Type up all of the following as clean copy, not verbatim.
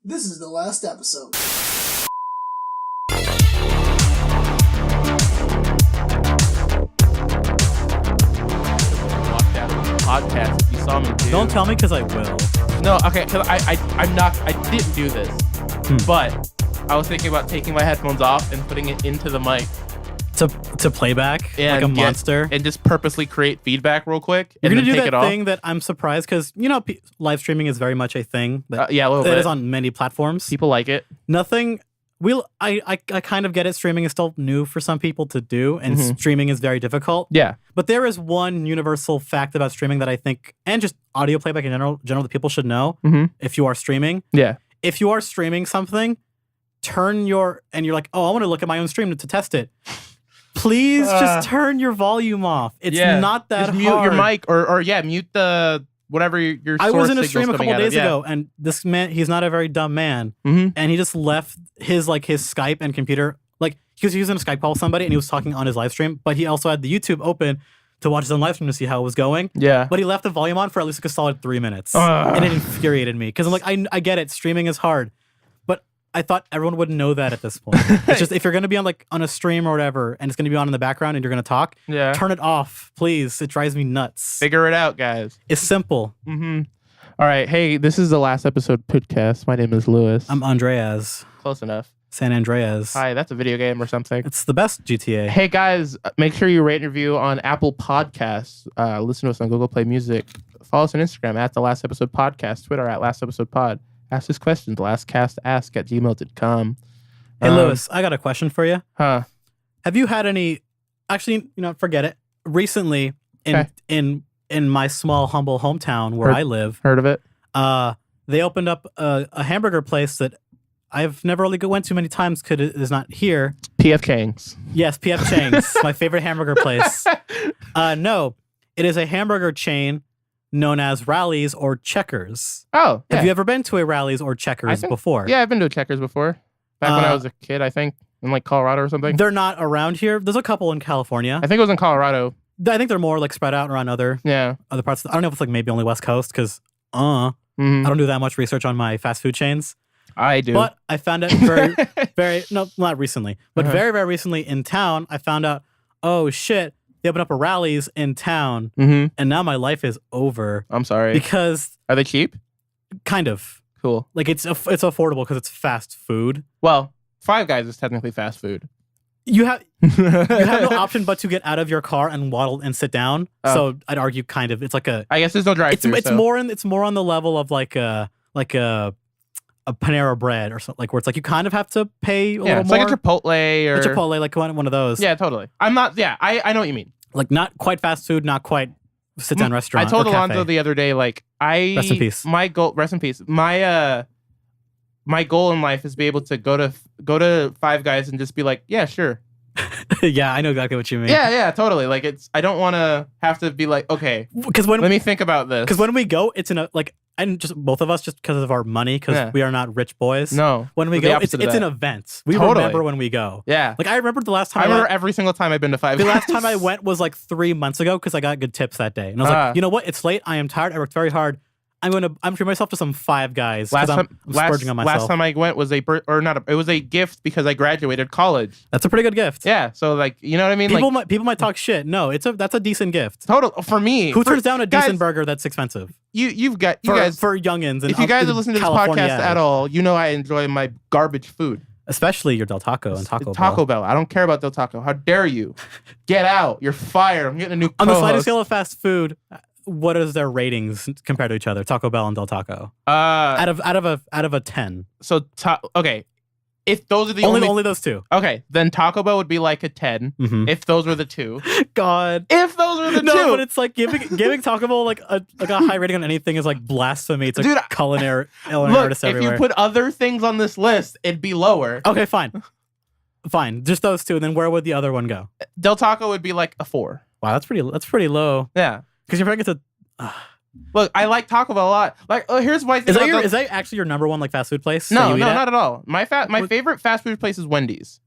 This is the last episode. Walked out of the podcast if you saw me, dude. Don't tell me because I will. No, okay, because I didn't do this, but I was thinking about taking my headphones off and putting it into the mic. To playback like a monster. And just purposely create feedback real quick. You're and going to then do take that it thing off. that I'm surprised because, live streaming is very much a thing. That, Yeah, a little that bit. is on many platforms. People like it. Nothing... I kind of get it. Streaming is still new for some people to do, and streaming is very difficult. Yeah. But there is one universal fact about streaming that I think, and just audio playback in general that people should know if you are streaming. Yeah. If you are streaming something, and you're like, oh, I want to look at my own stream to test it. Please just turn your volume off. It's not that just hard. mute your mic or mute the whatever your I source was in a stream a signal's coming couple out of. days ago, and this man, he's not a very dumb man, and he just left his Skype and computer, he was using a Skype call with somebody, and he was talking on his live stream, but he also had the YouTube open to watch his own live stream to see how it was going. Yeah. But he left the volume on for at least a solid 3 minutes, and it infuriated me because I'm like, I get it, streaming is hard, but I thought everyone would know that at this point. It's just if you're gonna be on on a stream or whatever, and it's gonna be on in the background, and you're gonna talk, turn it off, please. It drives me nuts. Figure it out, guys. It's simple. All right. Hey, this is the last episode podcast. My name is Lewis. I'm Andreas. Close enough. San Andreas. Hi, that's a video game or something. It's the best GTA. Hey guys, make sure you rate and review on Apple Podcasts. Listen to us on Google Play Music. Follow us on Instagram at the Last Episode Podcast. Twitter at Last Episode Pod. Ask us questions. lastcastask@gmail.com. Hey Lewis, I got a question for you. Huh? Have you had any? Actually, forget it. Recently, in my small humble hometown where I live, Heard of it? they opened up a hamburger place that I've never really went to many times because it is not here. PF Chang's. Yes, PF Chang's, my favorite hamburger place. No, it is a hamburger chain known as Rallies or Checkers. Oh, yeah. Have you ever been to a Rallies or Checkers before? Yeah, I've been to a Checkers before. Back when I was a kid, I think, in Colorado or something. They're not around here. There's a couple in California. I think it was in Colorado. I think they're more spread out around other parts. I don't know if it's maybe only West Coast because I don't do that much research on my fast food chains. I do. But I found out not recently, but very, very recently in town, I found out, oh shit, they opened up a Rallies in town, and now my life is over. I'm sorry. Because are they cheap? Kind of. Cool. It's affordable because it's fast food. Well, Five Guys is technically fast food. You have no option but to get out of your car and waddle and sit down. So I'd argue kind of. It's like a. I guess there's no drive-thru. It's more on the level of like a Panera Bread or something, where it's you kind of have to pay a little more. It's like a Chipotle or a Chipotle, like one of those. Yeah, totally. I'm not. Yeah, I know what you mean. Not quite fast food, not quite sit down restaurant. I told or Alonzo cafe. the other day, rest in peace. My goal, rest in peace. My goal in life is to be able to go to Five Guys and just be like, yeah, sure. Yeah, I know exactly what you mean. Yeah, totally. I don't want to have to be like, okay, let me think about this. Because when we go, it's in a and just both of us, just because of our money, because we are not rich boys. No. When we go, it's an event. We remember when we go. Yeah. I remember the last time I remember every single time I've been to Five Guys. The last time I went was 3 months ago because I got good tips that day. And I was like, you know what? It's late. I am tired. I worked very hard. I'm treating myself to some Five Guys because I'm splurging on myself. Last time I went was it was a gift because I graduated college. That's a pretty good gift. Yeah, so you know what I mean? People might talk shit. No, that's a decent gift. Total for me. Who turns down a decent burger that's expensive? You guys for youngins. And if you guys have listened to this California podcast at all, you know I enjoy my garbage food. Especially your Del Taco and Taco Bell. I don't care about Del Taco. How dare you? Get out. You're fired. I'm getting a new co-host. On the sliding scale of fast food, what is their ratings compared to each other? Taco Bell and Del Taco. Out of a 10. So okay, if those are the only those two. Okay, then Taco Bell would be like a 10. If those were the two. God. If those were the two. No, but it's giving Taco Bell a high rating on anything is blasphemy. It's a culinary artist everywhere. If you put other things on this list, it'd be lower. Okay, fine. Fine, just those two. And then where would the other one go? Del Taco would be like a 4. Wow, that's pretty low. Yeah. Because you're probably Look, I like Taco Bell a lot. Here's my thing. Is that actually your number one fast food place? No, not at all. My favorite fast food place is Wendy's.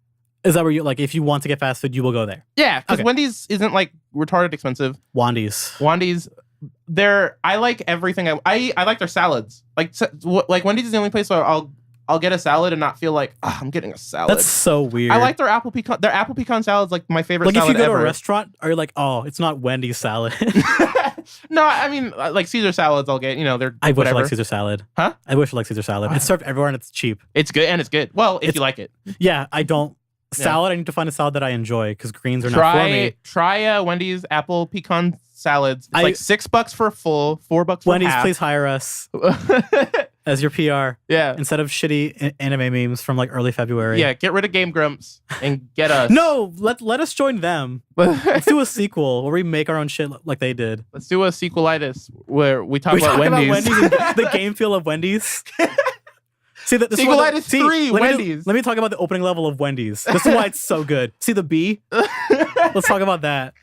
Is that where you if you want to get fast food, you will go there? Yeah, because Wendy's isn't retarded expensive. Wandy's. I like everything. I like their salads. Wendy's is the only place where I'll I'll get a salad and not feel like I'm getting a salad. That's so weird. I like their apple pecan salad's like my favorite like salad if you go ever. to a restaurant, are you like, oh, it's not Wendy's salad? No, I mean like Caesar salads I'll get, they're I wish whatever. I liked Caesar salad. Huh? I wish I liked Caesar salad. It's served everywhere and it's cheap. It's good and it's good. Well, if you like it. Yeah, I don't. Salad, I need to find a salad that I enjoy because greens are not for me. Try Wendy's apple pecan salads. It's like $6 for a full, $4 for Wendy's, half. please hire us as your PR. Yeah. Instead of shitty anime memes from like early February. Yeah, get rid of Game Grumps and get us. No, let us join them. Let's do a sequel where we make our own shit like they did. Let's do a sequelitis where we talk about Wendy's. And the game feel of Wendy's. See that Sequelitis 3, Wendy's. Let me talk about the opening level of Wendy's. This is why it's so good. See the B? Let's talk about that.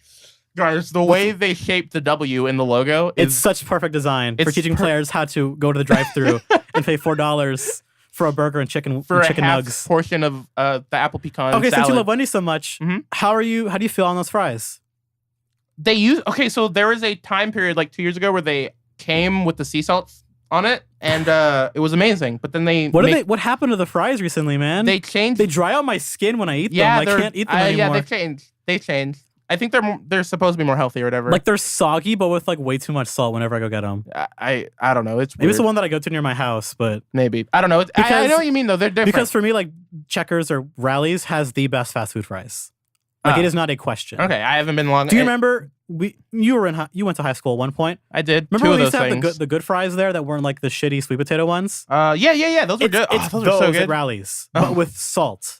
Guys, the way they shaped the W in the logo it's such perfect design for teaching players how to go to the drive-thru and pay $4 for a burger and chicken nugs. Portion of the apple pecan Okay, salad. since you love Wendy's so much, how do you feel on those fries? So there was a time period like 2 years ago where they came with the sea salt on it, and it was amazing. But then what happened to the fries recently, man? They changed. They dry out my skin when I eat them. I can't eat them anymore. Yeah, they changed. I think they're supposed to be more healthy or whatever. Like they're soggy, but with like way too much salt whenever I go get them. I don't know. It's maybe weird. it's the one that I go to near my house, but maybe I don't know. I know what you mean though. They're different. Because for me, like Checkers or Rally's has the best fast food fries. Like it is not a question. Okay, I haven't been long. Do you remember you went to high school at one point? I did. Remember when we used to have the good fries there that weren't like the shitty sweet potato ones? Yeah. Those were good. Those are so good. At Rally's, but with salt.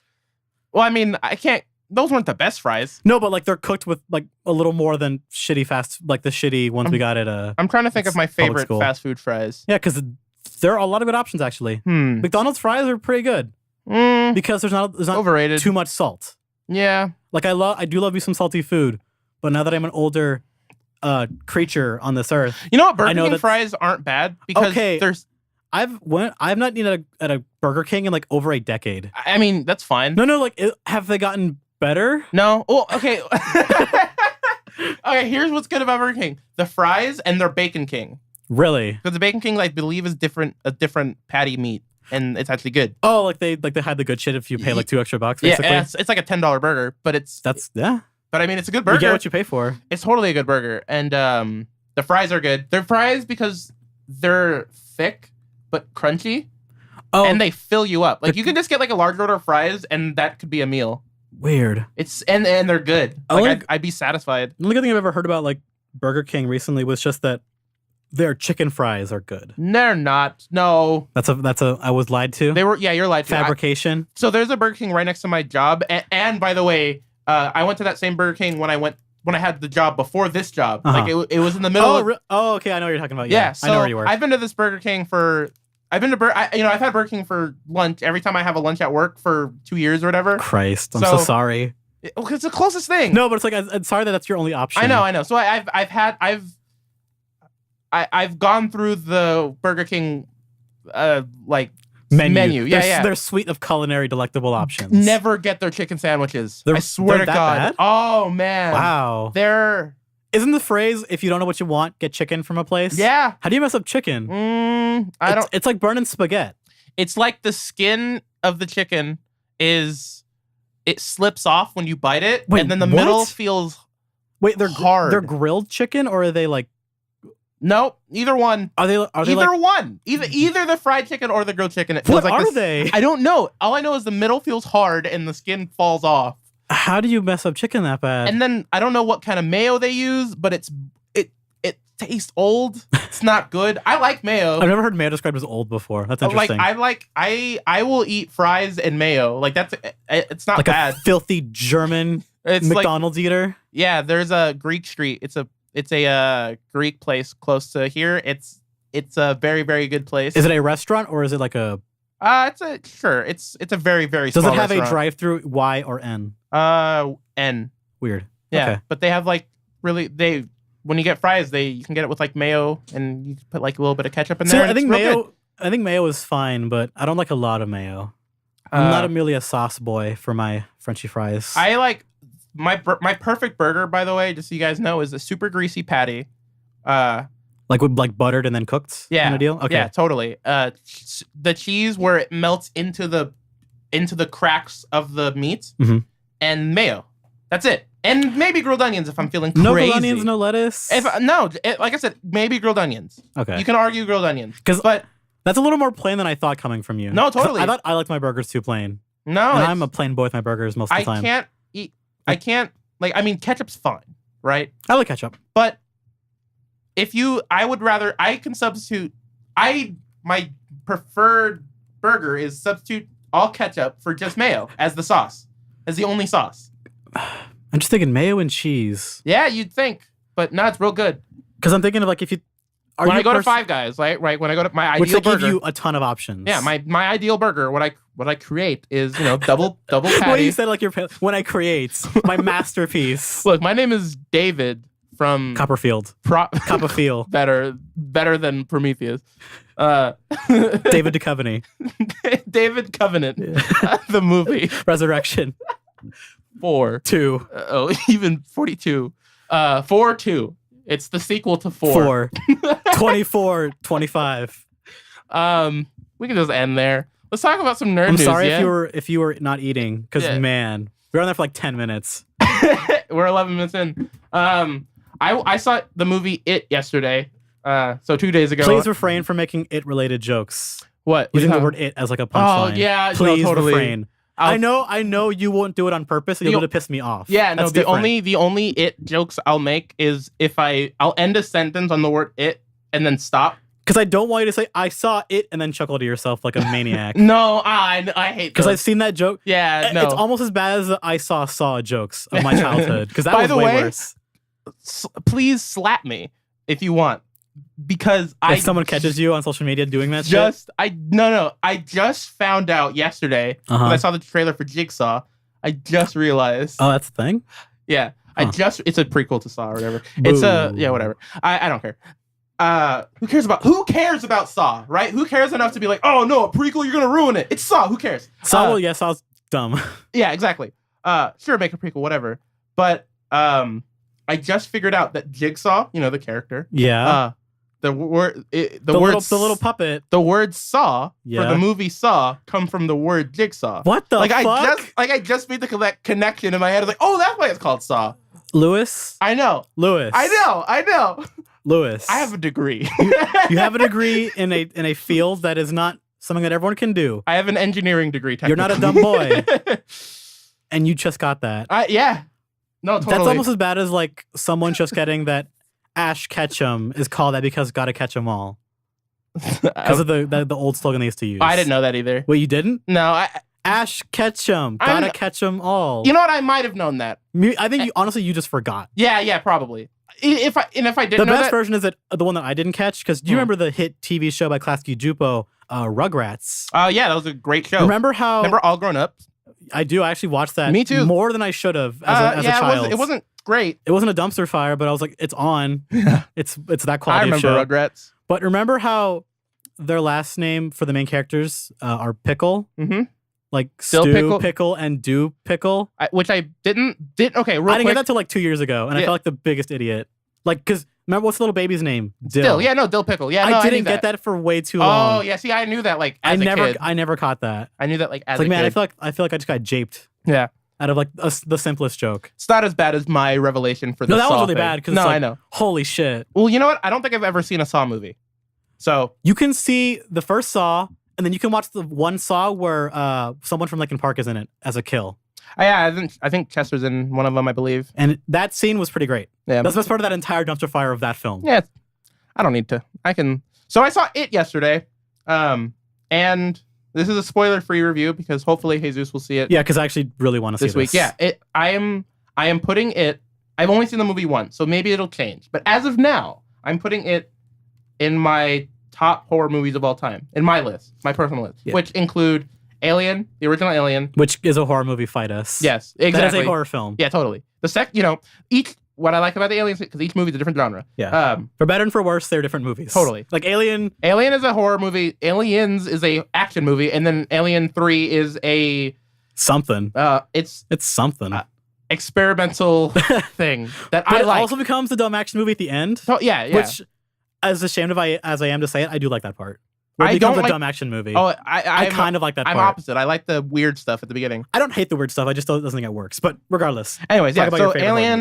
Well, I mean, I can't. Those weren't the best fries. No, but like they're cooked with like a little more than shitty like the shitty ones we got at I'm trying to think of my favorite fast food fries. Yeah, because there are a lot of good options actually. McDonald's fries are pretty good because there's not overrated. Too much salt. Yeah, like I do love me some salty food, but now that I'm an older creature on this earth, you know what? Burger King fries aren't bad because there's. I've not eaten at a Burger King in like over a decade. I mean, that's fine. No, like have they gotten better? No. Well, okay. Okay, here's what's good about Burger King: the fries and their Bacon King. Really? Because the Bacon King, I believe, is a different patty meat, and it's actually good. Oh, like they had the good shit if you pay like $2 extra, basically. Yeah, it's like a $10 burger, but But I mean, it's a good burger. You get what you pay for. It's totally a good burger, and the fries are good. They're fries because they're thick but crunchy, and they fill you up. Like you can just get like a large order of fries, and that could be a meal. Weird. And they're good. Like I'd be satisfied. The only good thing I've ever heard about like Burger King recently was just that their chicken fries are good. They're not. No. That's a I was lied to. They were. Yeah, you're lied to. Fabrication. So there's a Burger King right next to my job, and by the way, I went to that same BurgerKing when I had the job before this job. Like it was in the middle. Oh, okay. I know what you're talking about. Yeah. So I know where you were. I've been to this Burger King I've had Burger King for lunch every time I have a lunch at work for 2 years or whatever. Christ, I'm so sorry. It's the closest thing. No, but it's like I'm sorry that's your only option. I know. So I've gone through the Burger King menu. Yeah, their suite of culinary delectable options. Never get their chicken sandwiches. I swear to God. Bad? Oh man. Wow. Isn't the phrase if you don't know what you want, get chicken from a place? Yeah. How do you mess up chicken? It's like burning spaghetti. It's like the skin of the chicken it slips off when you bite it, and then the middle feels hard. They're grilled chicken, or are they like? Nope, either one. Are they either one? Either the fried chicken or the grilled chicken. It feels what are they? I don't know. All I know is the middle feels hard and the skin falls off. How do you mess up chicken that bad? And then I don't know what kind of mayo they use, but it tastes old. It's not good. I like mayo. I've never heard mayo described as old before. That's interesting. I will eat fries and mayo. Like it's not like bad. A filthy German McDonald's eater. Yeah, there's a Greek street. It's a Greek place close to here. It's a very, very good place. Is it a restaurant or is it like a? It's a very, very small Does it have restaurant. a drive-through Y or N? N. Weird. Yeah, okay. But they have when you get fries, you can get it with like mayo and you put like a little bit of ketchup in there. I think mayo is fine, but I don't like a lot of mayo. I'm not merely a sauce boy for my Frenchy fries. I like my perfect burger, by the way, just so you guys know, is a super greasy patty, Like with like buttered and then cooked? Yeah. Kind of deal? Okay. Yeah, totally. The cheese where it melts into the cracks of the meat and mayo. That's it. And maybe grilled onions if I'm feeling crazy. No grilled onions, no lettuce? Like I said, maybe grilled onions. Okay. You can argue grilled onions. But that's a little more plain than I thought coming from you. No, totally. I thought I liked my burgers too plain. No. And I'm a plain boy with my burgers most of the time. I mean, ketchup's fine, right? I like ketchup. But I can substitute, my preferred burger is substitute all ketchup for just mayo as the sauce, as the only sauce. I'm just thinking mayo and cheese. Yeah, you'd think, but no, it's real good. Because I'm thinking of like if you... When I go to Five Guys, right? When I go to my ideal burger... Which they give you a ton of options. Yeah, my ideal burger, what I create is, double patty. Well, you said like when I create my masterpiece. Look, my name is David from... Copperfield. Copperfield. Better than Prometheus. David Duchovny. David Covenant. Yeah. The movie. Resurrection. 4. 2. Even 42. 4-2. It's the sequel to 4. 24, 25. We can just end there. Let's talk about some nerd news. I'm sorry if you were not eating, because man, we were on there for like 10 minutes. We're 11 minutes in. I saw the movie It yesterday. So 2 days ago. Please refrain from making it-related jokes. What? Using the word "it" as like a punchline. Oh yeah, please totally. Refrain. I know you won't do it on purpose. You'll do it to piss me off. Yeah, no. The only "it" jokes I'll make is if I'll end a sentence on the word "it" and then stop. Because I don't want you to say "I saw it" and then chuckle to yourself like a maniac. No, I hate. Because I've seen that joke. Yeah, no. It's almost as bad as the "I saw" jokes of my childhood. Because that was way worse. Please slap me if you want. Because if someone catches you on social media doing that I just found out yesterday when I saw the trailer for Jigsaw. I just realized. Oh, that's the thing? Yeah. It's a prequel to Saw or whatever. It's whatever. I don't care. Who cares about Saw, right? Who cares enough to be like, oh no, a prequel, you're gonna ruin it. It's Saw, who cares? Saw's dumb. Yeah, exactly. Sure, make a prequel, whatever. But I just figured out that Jigsaw, the character. Yeah. The little puppet. The word Saw for the movie Saw come from the word Jigsaw. What the fuck? I just made the connection in my head. I was like, oh, that's why it's called Saw. Lewis? I know. Lewis. I know. Lewis. I have a degree. You have a degree in a field that is not something that everyone can do. I have an engineering degree, technically. You're not a dumb boy. And you just got that. Yeah. No, totally. That's almost as bad as like someone just getting that Ash Ketchum is called that because gotta catch 'em all. Because of the old slogan they used to use. I didn't know that either. Wait, you didn't? No. Ash Ketchum, gotta catch 'em all. You know what? I might have known that. I think you just forgot. Yeah, probably. If I didn't know that. The best version is the one that I didn't catch, because do you remember the hit TV show by Klasky Jupo, Rugrats? Yeah, that was a great show. Remember All Grown Up? I do. I actually watched that. Me too. More than I should have as a child. It wasn't great. It wasn't a dumpster fire, but I was like, it's on. It's that quality of show. I remember Rugrats. But remember how their last name for the main characters are Pickle? Mm-hmm. Like Stu Pickle and Do Pickle? Which I didn't. Okay, real I didn't quick. get that till like 2 years ago, and I felt like the biggest idiot. Like, because remember, what's the little baby's name? Dill. Yeah, no, Dill Pickle. Yeah, I didn't get that for way too long. Oh, yeah. See, I knew that like as a kid. I never caught that. I knew that like as a kid. Man, I feel like I just got japed. Yeah. Out of like the simplest joke. It's not as bad as my revelation for the Saw. No, that was really bad. Because I know. Holy shit. Well, you know what? I don't think I've ever seen a Saw movie. So you can see the first Saw, and then you can watch the one Saw where someone from Linkin Park is in it as a kill. Yeah, I think Chester's in one of them, I believe. And that scene was pretty great. Yeah, that's the best part of that entire dumpster fire of that film. Yeah, I don't need to. I can. So I saw It yesterday, and this is a spoiler-free review because hopefully Jesus will see it. Yeah, because I actually really want to see this week. Yeah, I am putting it. I've only seen the movie once, so maybe it'll change. But as of now, I'm putting it in my top horror movies of all time, in my list, my personal list, which include Alien, the original Alien, which is a horror movie. Fight us. Yes, exactly. That is a horror film. Yeah, totally. What I like about the Aliens, because each movie is a different genre. Yeah. For better and for worse, they're different movies. Totally. Like Alien is a horror movie. Aliens is a action movie, and then Alien 3 is a something. It's something. Experimental thing that but I like. It also becomes a dumb action movie at the end. Oh, yeah. Which as ashamed as I am to say it, I do like that part. Where it I becomes don't a like- dumb action movie. Oh, I kind of like that I'm part. opposite. I like the weird stuff at the beginning. I don't hate the weird stuff. I just doesn't think it works. But regardless. Anyways, talk yeah. about So your favorite horror Alien,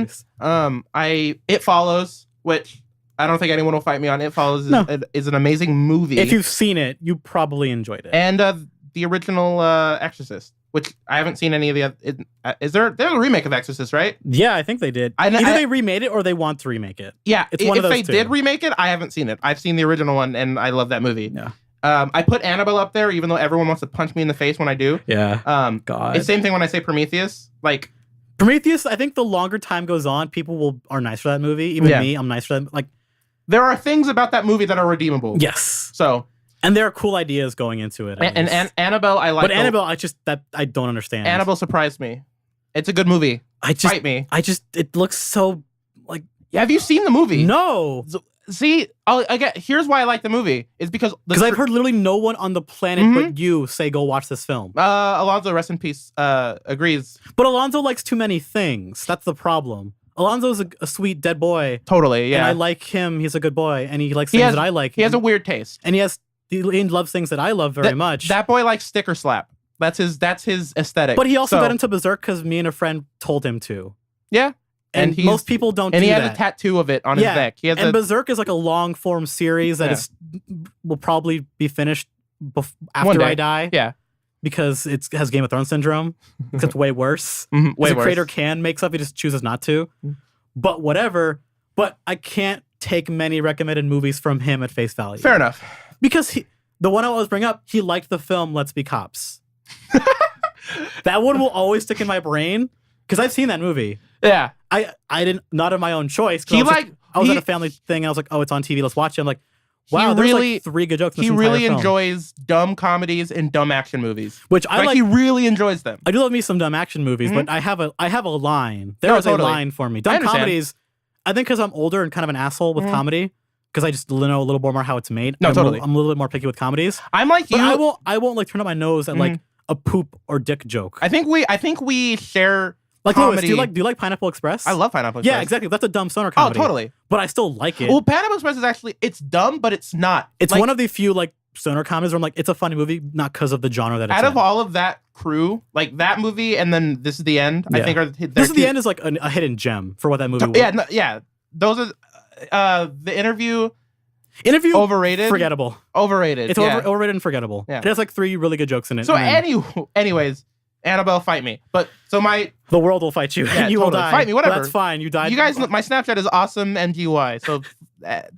movies. It Follows, which I don't think anyone will fight me on. It Follows is an amazing movie. If you've seen it, you probably enjoyed it. And the original Exorcist, which I haven't seen any of the other. Is there's a remake of Exorcist, right? Yeah, I think they did. Either they remade it or they want to remake it. Yeah, it's one of those if they did remake it, I haven't seen it. I've seen the original one, and I love that movie. Yeah. I put Annabelle up there, even though everyone wants to punch me in the face when I do. Yeah. God. It's the same thing when I say Prometheus. Like Prometheus, I think the longer time goes on, people are nice for that movie. Even me, I'm nice for that. Like, there are things about that movie that are redeemable. Yes. So. And there are cool ideas going into it. And Annabelle, I like. But Annabelle, I don't understand. Annabelle surprised me. It's a good movie. Fight me. It looks so like. Have you seen the movie? No. See, here's why I like the movie. Is because I've heard literally no one on the planet but you say go watch this film. Alonzo, rest in peace, agrees. But Alonzo likes too many things. That's the problem. Alonzo's a sweet dead boy. Totally, yeah. And I like him. He's a good boy, and he likes things that I like. He has a weird taste, and he loves things that I love very much. That boy likes sticker slap. That's his aesthetic. But he also got into Berserk because me and a friend told him to. Yeah. And most people don't do that. And he has a tattoo of it on his neck. Berserk is like a long form series that will probably be finished after I die. Yeah. Because it has Game of Thrones syndrome, except way worse. Way worse. The creator can make stuff, he just chooses not to. But whatever. But I can't take many recommended movies from him at face value. Fair enough. Because the one I always bring up, he liked the film Let's Be Cops. That one will always stick in my brain because I've seen that movie. Yeah. I didn't, not of my own choice. I was at a family thing. I was like, oh, it's on TV. Let's watch it. I'm like, wow, there's like 3 good jokes in this entire film. He really enjoys dumb comedies and dumb action movies. Which I like. He really enjoys them. I do love me some dumb action movies, but I have a line. There is a line for me. Dumb comedies, I think because I'm older and kind of an asshole with comedy, because I just know a little more how it's made. No, totally. I'm a little bit more picky with comedies. I'm like you. I won't like turn up my nose at like a poop or dick joke. I think we share like comedy. Lewis, do you like Pineapple Express? I love Pineapple Express. Yeah, exactly. That's a dumb stoner comedy. Oh, totally. But I still like it. Well, Pineapple Express is actually, it's dumb, but it's not. It's like, one of the few like stoner comedies where I'm like, it's a funny movie, not because of the genre that it's out of all of that crew, like that movie and then This Is the End, I think are This Is the End is like a hidden gem for what that movie was. Yeah. Those are the Interview overrated. Forgettable. Overrated. It's overrated and forgettable. Yeah. It has like 3 really good jokes in it. So anyways, Annabelle, fight me. But so the world will fight you. Yeah, you will die. Fight me, whatever. That's fine. You died. You guys, my Snapchat is awesome MGY. So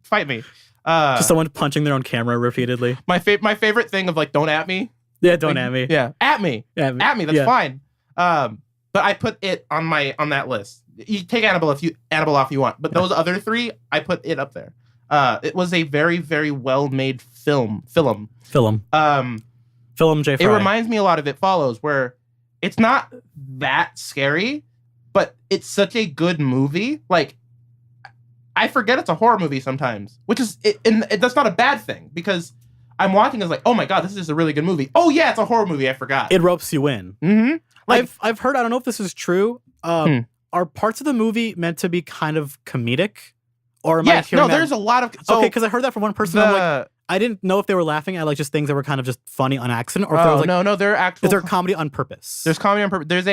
fight me. Just someone punching their own camera repeatedly. My favorite thing of like, don't at me. Yeah, don't at me. Yeah, at me. At me. That's fine. But I put it on that list. You take Annabelle off you want, but those other 3, I put it up there. It was a very, very well made film. Film J. Fry. It reminds me a lot of It Follows, where it's not that scary, but it's such a good movie. Like, I forget it's a horror movie sometimes, which is that's not a bad thing because I'm watching it's like, oh my god, this is a really good movie. Oh yeah, it's a horror movie. I forgot. It ropes you in. Mm-hmm. Like, I've heard. I don't know if this is true. Are parts of the movie meant to be kind of comedic, or am I hearing that? There's a lot of okay, because I heard that from one person. I'm like, I didn't know if they were laughing at like just things that were kind of just funny on accident, or if there was like, no, they're actual. Is there comedy on purpose? There's comedy on purpose. There's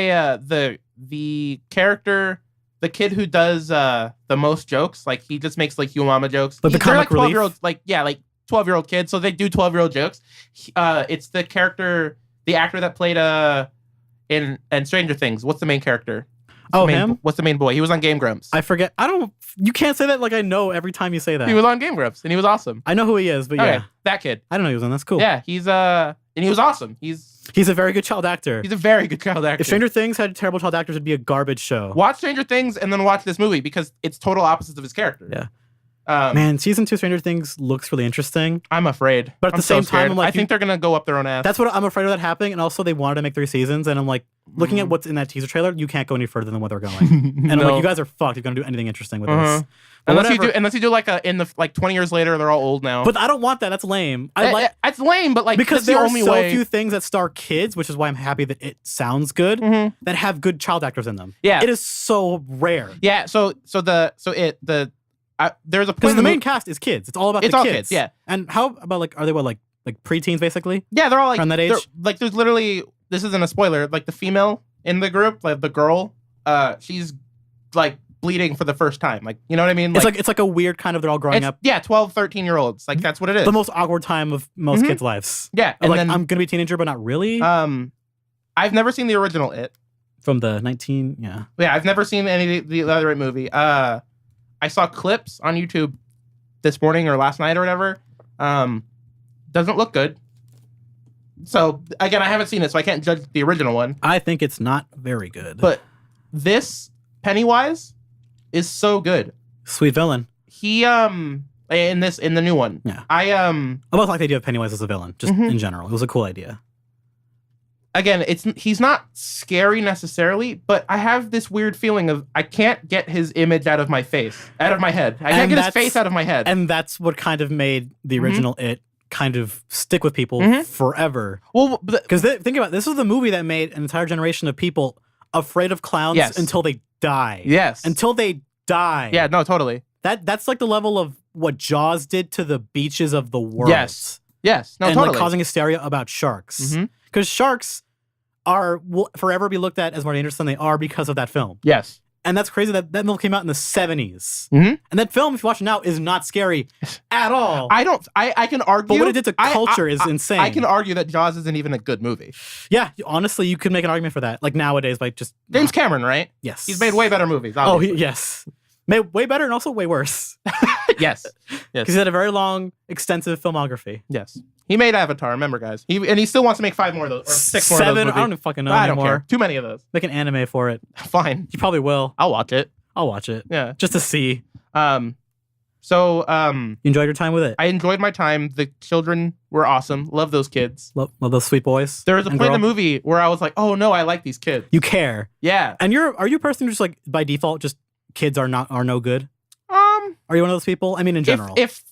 the character, the kid who does the most jokes. Like he just makes like Yo Mama jokes. Like the comic 12-year-olds, like 12-year-old kids. So they do 12-year-old jokes. It's the character, the actor that played in Stranger Things. What's the main character? Him? What's the main boy? He was on Game Grumps. I forget. You can't say that like I know every time you say that. He was on Game Grumps and he was awesome. I know who he is, but yeah. That kid. I don't know he was on. That's cool. Yeah, and he was awesome. He's a very good child actor. He's a very good child actor. If Stranger Things had terrible child actors, it'd be a garbage show. Watch Stranger Things and then watch this movie because it's total opposites of his character. Yeah. Man, season 2 Stranger Things looks really interesting. I'm afraid. But at the same time, I'm like, I think they're going to go up their own ass. That's what I'm afraid of that happening. And also, they wanted to make 3 seasons. And I'm like, looking at what's in that teaser trailer, you can't go any further than where they're going. And I'm like, you guys are fucked. You're going to do anything interesting with this. Unless you do like in the 20 years later, they're all old now. But I don't want that. That's lame. It's lame, but like because there are so few things that star kids, which is why I'm happy that it sounds good, that have good child actors in them. Yeah, it is so rare. Yeah. there's a point because the main cast is kids. It's all about it's the all kids. kids. Yeah. And how about like are they what like preteens basically? Yeah, they're all like around that age. Like there's literally, this isn't a spoiler. Like the female in the group, like the girl, she's like bleeding for the first time. Like, you know what I mean? It's like a weird kind of, they're all growing up. Yeah, 12, 13-year-olds. Like that's what it is. The most awkward time of most kids' lives. Yeah, and like then, I'm gonna be a teenager, but not really. I've never seen the original It. From the 19, yeah. Yeah, I've never seen any of the other It movie. I saw clips on YouTube this morning or last night or whatever. Doesn't look good. So again, I haven't seen it, so I can't judge the original one. I think it's not very good. But this Pennywise is so good. Sweet villain. He in the new one. Yeah. I both like the idea of Pennywise as a villain, just in general. It was a cool idea. Again, he's not scary necessarily, but I have this weird feeling of I can't get his image out of my head. I can't get his face out of my head. And that's what kind of made the original It kind of stick with people forever. Well, because think about it, this was the movie that made an entire generation of people afraid of clowns until they die. Yes. Until they die. Yeah, no, totally. That's like the level of what Jaws did to the beaches of the world. Yes. Yes. No, and totally. like causing hysteria about sharks. Because sharks will forever be looked at as more dangerous than they are because of that film. Yes. And that's crazy that film came out in the 70s. And that film, if you watch it now, is not scary at all. I can argue. But what it did to culture is insane. I can argue that Jaws isn't even a good movie. Yeah, honestly, you could make an argument for that. Like nowadays, like just... James Cameron, right? Yes. He's made way better movies, obviously. Yes. Made way better and also way worse. Yes. Because he had a very long, extensive filmography. Yes. He made Avatar, remember, guys. He still wants to make 5 more of those, or 6 more of those movies. I don't even fucking know I anymore. don't care. Too many of those. Make an anime for it. Fine. You probably will. I'll watch it. I'll watch it. Yeah. Just to see. You enjoyed your time with it? I enjoyed my time. The children were awesome. Love those kids. Love those sweet boys. There was a point in the movie where I was like, oh no, I like these kids. You care. Yeah. And are you a person who's like, by default, just kids are no good? Are you one of those people? I mean, in general. If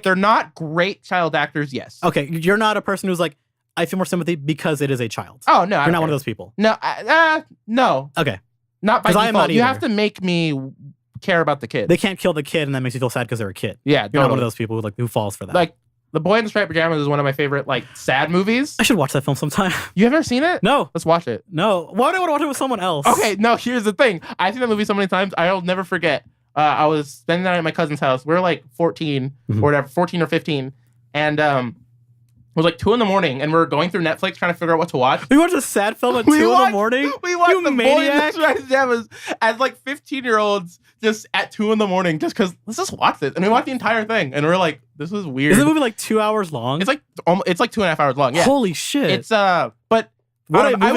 they're not great child actors, yes. Okay, you're not a person who's like, I feel more sympathy because it is a child. Oh no, you're not one of those people. No, no. Okay, not by default. I'm not you have to make me care about the kid. They can't kill the kid, and that makes you feel sad because they're a kid. Yeah, you're not one of those people who falls for that. Like The Boy in the Striped Pajamas is one of my favorite sad movies. I should watch that film sometime. You ever seen it? No. Let's watch it. No. Why would I want to watch it with someone else? Okay, no. Here's the thing. I've seen that movie so many times. I'll never forget. I was spending the night at my cousin's house. We were like 14 or whatever, 14 or 15. And it was like 2 in the morning, and we were going through Netflix trying to figure out what to watch. We watched a sad film at 2 in the morning? We watched The Boy in the maniac. Striped Pajamas as 15-year-olds just at 2 in the morning just because let's just watch this. And we watched the entire thing. And we're like, this is weird. Is the movie 2 hours long? It's like 2.5 hours long. Yeah. Holy shit. It's but what I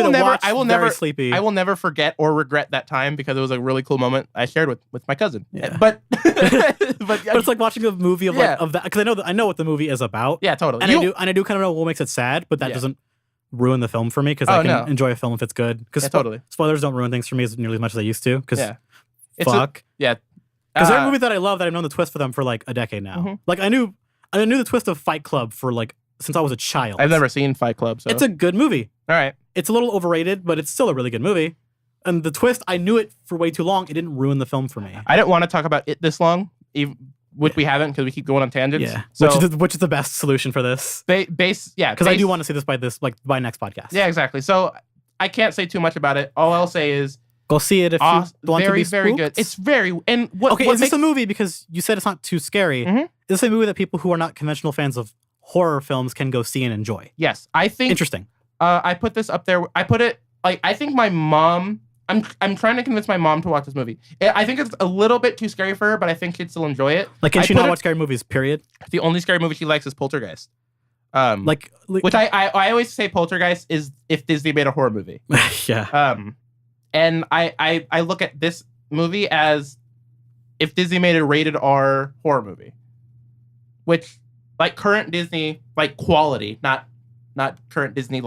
will never sleepy. I will never forget or regret that time because it was a really cool moment I shared with my cousin. Yeah. But but it's like watching a movie of that because I know what the movie is about. Yeah, totally. And I do kind of know what makes it sad, but that doesn't ruin the film for me because I can enjoy a film if it's good. Because totally. Spoilers don't ruin things for me as nearly as much as they used to. Because fuck. Because there are movies that I love that I've known the twist for them for a decade now. Like I knew the twist of Fight Club for since I was a child. I've never seen Fight Club, so it's a good movie. All right. It's a little overrated, but it's still a really good movie. And the twist, I knew it for way too long. It didn't ruin the film for me. I didn't want to talk about it this long, which we haven't because we keep going on tangents. Yeah, so, which is the best solution for this. Because I do want to see this by next podcast. Yeah, exactly. So I can't say too much about it. All I'll say is go see it if you want to be spooked. Very good. It's very and what is this a movie because you said it's not too scary? Is this a movie that people who are not conventional fans of horror films can go see and enjoy? Yes, I think interesting. I put this up there. I put it I think my mom. I'm trying to convince my mom to watch this movie. I think it's a little bit too scary for her, but I think she'd still enjoy it. Can she not watch scary movies? Period. The only scary movie she likes is Poltergeist. Which I always say Poltergeist is if Disney made a horror movie. Yeah. And I look at this movie as if Disney made a rated R horror movie, which current Disney quality, not current Disney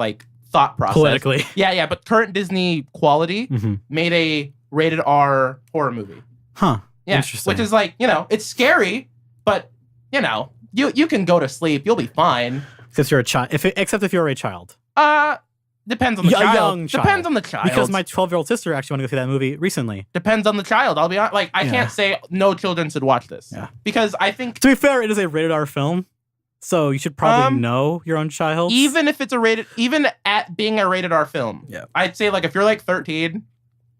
thought process. Politically. Yeah, but current Disney quality made a rated R horror movie. Huh. Yeah. Interesting. Which is it's scary, but you can go to sleep. You'll be fine. Because you're a child. Except if you're a child. Depends on the A child. young child. Depends on the child. Because my 12-year-old sister actually wanted to go see that movie recently. Depends on the child. I'll be honest. Like, I can't say no children should watch this. Yeah. Because I think... To be fair, it is a rated R film. So you should probably know your own child. Even if it's even at being a rated R film, I'd say like if you're like 13